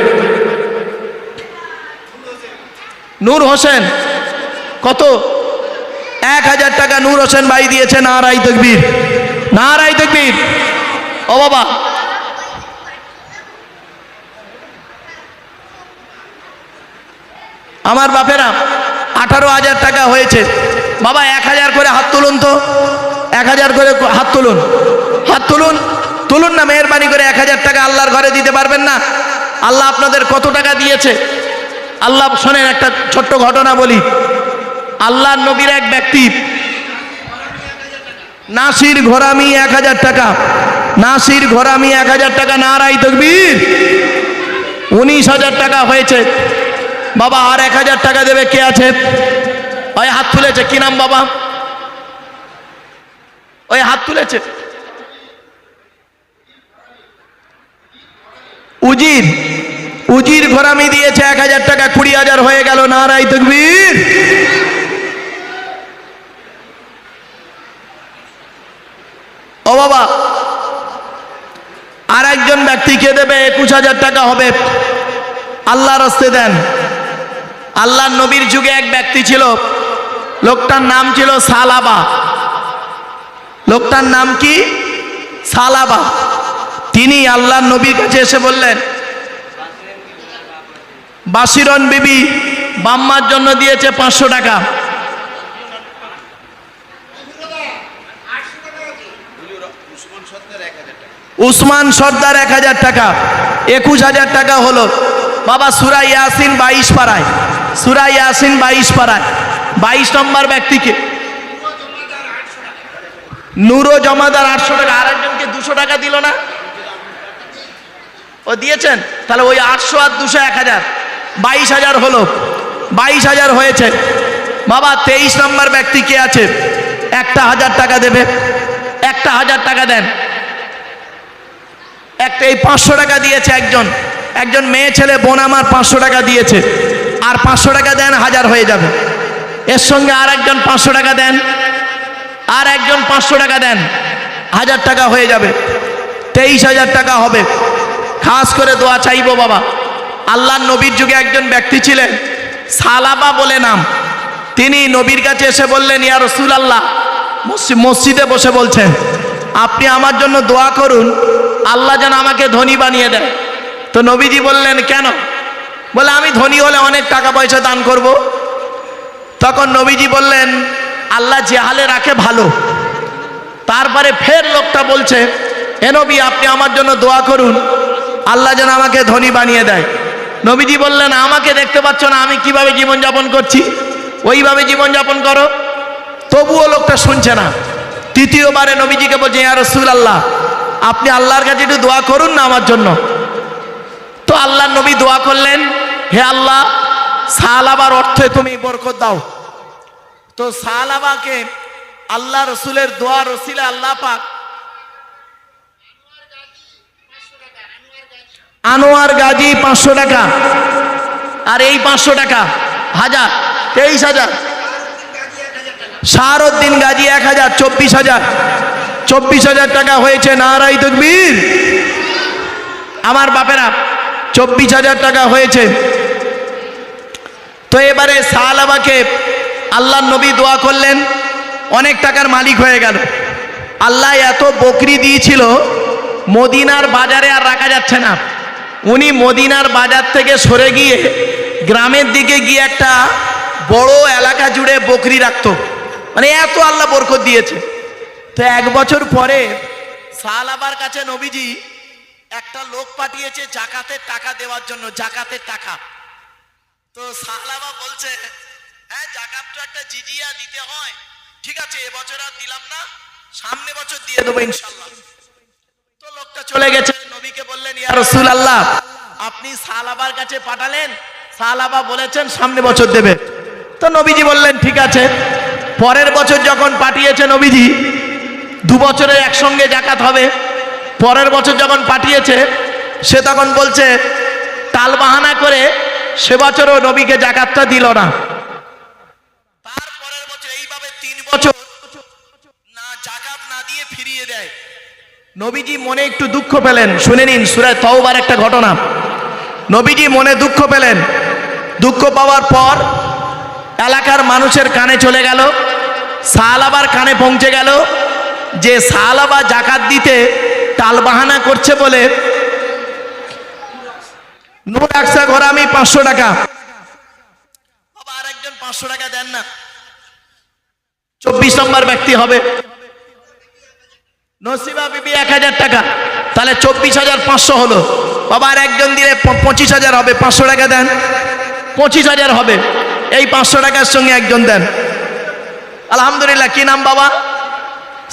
নূর হোসেন কত? 1,000 টাকা নূর হোসেন ভাই দিয়েছে। নারাই তাকবীর, নারাই তাকবীর। ও বাবা আমার বাপেরা 18,000 টাকা হয়েছে। বাবা 1,000 করে হাত তুলুন তো, 1,000 করে হাত তুলুন, হাত তুলুন, তুলুন না মেহেরবানি করে। 1,000 টাকা আল্লাহর ঘরে দিতে পারবেন না? আল্লাহ আপনাদের কত টাকা দিয়েছে? আল্লাহ শোনেন, একটা ছোট্ট ঘটনা বলি। আল্লাহর নবীর এক ব্যক্তি নাসির ঘোরামি 1,000 টাকা, নাসির ঘোরামি 1,000 টাকা। নারাই তাকবীর। 19,000 টাকা হয়েছে। বাবা আর 1,000 টাকা দেবে। কে আছে? ওই হাত তুলেছে। কি নাম বাবা? ওই হাত তুলেছে উজির। উজির ঘোরামি দিয়েছে 1,000 টাকা। 20,000 হয়ে গেল। নারাই তাকবীর। ও বাবা আর একজন ব্যক্তিকে দেবে 21,000 টাকা হবে। আল্লাহর রাস্তায় দেন। আল্লাহর নবীর যুগে এক ব্যক্তি ছিল, লোকটার নাম ছিল সালাবা। লোকটার নাম কি? সালাবা। তিনি আল্লাহর নবীর কাছে এসে বললেন, বাসিরন বিবি বাম্মার জন্য দিয়েছে 500 টাকা। উসমান সর্দার 1,000 টাকা। 21,000 টাকা হলো। বাবা সূরা ইয়াসিন 22 পারায়, সূরা ইয়াসিন 22 পারায় 22 নম্বর ব্যক্তিকে নূরো জমাদার 800 টাকা। আরেকজনকে 200 টাকা দিল না? ও দিয়েছেন। তাহলে ওই 800 আর 200 1,000, 22,000 হলো। 22,000 হয়েছে। বাবা 23 নম্বর ব্যক্তি কে আছে? 1,000 টাকা দেবে। 1,000 টাকা দেন। একটা এই 500 টাকা দিয়েছে একজন, একজন মেয়ে ছেলে বোন আমার 500 টাকা দিয়েছে। আর 500 টাকা দেন, 1000 হয়ে যাবে। এর সঙ্গে আর একজন 500 টাকা দেন, আর একজন 500 টাকা দেন, 1000 টাকা হয়ে যাবে। 23,000 টাকা হবে। খাস করে দোয়া চাইবো বাবা। আল্লাহর নবীর যুগে একজন ব্যক্তি ছিলেন, সালাবা বলে নাম। তিনি নবীর কাছে এসে বললেন, ইয়া রাসূলুল্লাহ, মসজিদে বসে বলছেন, আপনি আমার জন্য দোয়া করুন, আল্লাহ যেন আমাকে ধনী বানিয়ে দেয়। তো নবীজি বললেন, কেন? বলে, আমি ধনী হলে অনেক টাকা পয়সা দান করব। তখন নবীজি বললেন, আল্লাহ যে হালে রাখে ভালো। তারপরে ফের লোকটা বলছে, হে নবী, আপনি আমার জন্য দোয়া করুন, আল্লাহ যেন আমাকে ধনী বানিয়ে দেয়। নবীজি বললেন, আমাকে দেখতে পাচ্ছ না আমি কিভাবে জীবনযাপন করছি? ওইভাবে জীবনযাপন করো। তবুও লোকটা শুনছে না। তৃতীয়বারে নবীজিকে বলছে, ইয়া রাসূলুল্লাহ, আপনি আল্লাহর কাছে একটু দোয়া করুন না আমার জন্য। তো আল্লাহর নবী দোয়া করলেন, হে আল্লাহ, সালাবার অর্থে তুমি বরকত দাও। তো সালাবাকে আল্লাহ রসুলের দোয়া রসিলে আল্লাহ পাক আনোয়ার গাজী 500 টাকা, আর এই 500 টাকা 1000, 23,000। শাহরুদ্দিন গাজী 1000, 24,000, 24,000 টাকা হয়েছে। নারাই তাকবীর। আমার বাপেরা 24,000 টাকা হয়েছে। তো এবারে সাহাবাকে আল্লাহর নবী দোয়া করলেন, অনেক টাকার মালিক হয়ে গেল। আল্লাহ এত বকরি দিয়েছিল, মদিনার বাজারে আর রাখা যাচ্ছে না। উনি মদিনার বাজার থেকে সরে গিয়ে গ্রামের দিকে গিয়ে একটা বড় এলাকা জুড়ে বকরি রাখতো, মানে এত আল্লাহ বরকত দিয়েছে। তো 1 বছর পরে সাহাবার কাছে নবীজি একটা লোক পাঠিয়েছে জাকাতের টাকা দেওয়ার জন্য, জাকাতের টাকা। তো সাহাবা বলছে, হ্যাঁ জাকাত তো একটা জিজিয়া দিতে হয়, ঠিক আছে এবছর আর দিলাম না, সামনে বছর দিয়ে দেবো ইনশাআল্লাহ। তো লোকটা চলে গেছে, নবীকে বললেন, ইয়া রাসূলুল্লাহ আপনি সাহাবার কাছে পাঠালেন, সাহাবা বলেছেন সামনে বছর দেবে। তো নবীজি বললেন ঠিক আছে। পরের বছর যখন পাঠিয়েছে নবীজি, 2 বছরে একসঙ্গে জাকাত হবে। পরের বছর যখন পাঠিয়েছে, সে তখন বলছে টাল বাহানা করে সে বছরও নবীকে জাকাতটা দিল না। তারপরের বছর এইভাবে 3 বছর না জাকাত না দিয়ে ফিরিয়ে দেয়। নবীজি মনে একটু দুঃখ পেলেন। শুনে নিন সূরা তাওবার একটা ঘটনা। নবীজি মনে দুঃখ পেলেন। দুঃখ পাওয়ার পর এলাকার মানুষের কানে চলে গেল, সাহাবার কানে পৌঁছে গেল যে সাহাবা জাকাত দিতে টালবাহানা করছে বলে নোট একশো ঘরে আমি 500 টাকা, বাবা আর একজন 500 টাকা দেন না, 24 নম্বর ব্যক্তি হবে। নসিবা বিবি 1000 টাকা, তাহলে 24,500 হলো। বাবা আর একজন দিলে 25,000 হবে, 500 টাকা দেন, 25,000 হবে। এই 500 টাকার সঙ্গে একজন দেন। আলহামদুলিল্লাহ। কি নাম বাবা?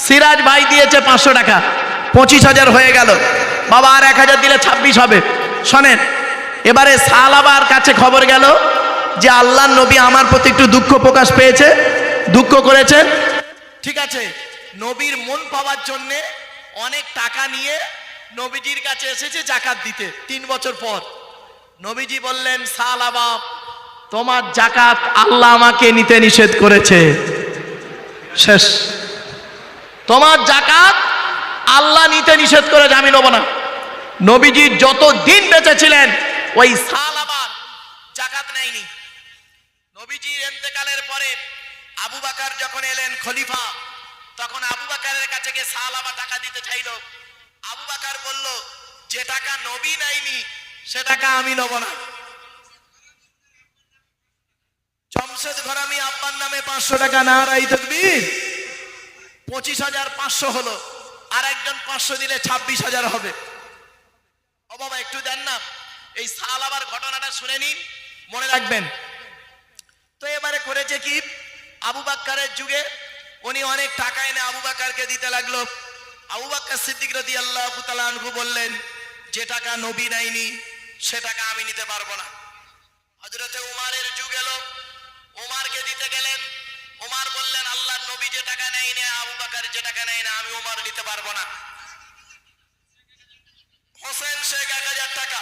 সিরাজ ভাই দিয়েছে 500 টাকা, 25,000 হয়ে গেল। বাবা আর 1000 দিলে 26 হবে। শোনেন, এবারে সাহাবার কাছে খবর গেল যে আল্লাহর নবী আমার প্রতি একটু দুঃখ প্রকাশ পেয়েছে, দুঃখ করেছেন। ঠিক আছে, নবীর মন পাওয়ার জন্য অনেক টাকা নিয়ে নবীজির কাছে এসেছে জাকাত দিতে 3 বছর পর। নবীজি বললেন, সাহাবা তোমার জাকাত আল্লাহ আমাকে নিতে নিষেধ করেছে। শেষ। তোমার জাকাত আল্লাহ নিতে নিষেধ করেছে, আমি নেব না। নবীজি যত দিন বেঁচে ছিলেন ওই সাহাবার জাকাত নেয়নি। নবীজির ইন্তেকালের পরে আবু বকর যখন এলেন খলিফা, তখন আবু বকরের কাছে গিয়ে সাহাবা টাকা দিতে চাইল। আবু বকর বলল, যে টাকা নবী নেয়নি সে টাকা আমি নেব না। জমশেদ ঘরামি আব্বার নামে 500 টাকা, নারাই তাকবীর। 25,500 হলো। আর একজন 500 দিলে 26,000 হবে। ও বাবা একটু দেন না। এই সাহাবার ঘটনাটা শুনে নিন, মনে রাখবেন। তো এবারে করেছে কি, আবু বকরের যুগে উনি অনেক টাকা এনে আবু বকরকে দিতে লাগলো। আবু বকর সিদ্দিক রাদিয়াল্লাহু তাআলা আনহু বললেন, যে টাকা নবী নেয়নি সে টাকা আমি নিতে পারবো না। হযরতে উমারের যুগ এলো, উমারকে দিতে গেলেন। উমার বললেন, আল্লাহর নবী যে টাকা নেয় না, আবু বকর যে টাকা নেয় না, আমি উমার নিতে পারবো না। হোসেন শেখ 1000 টাকা,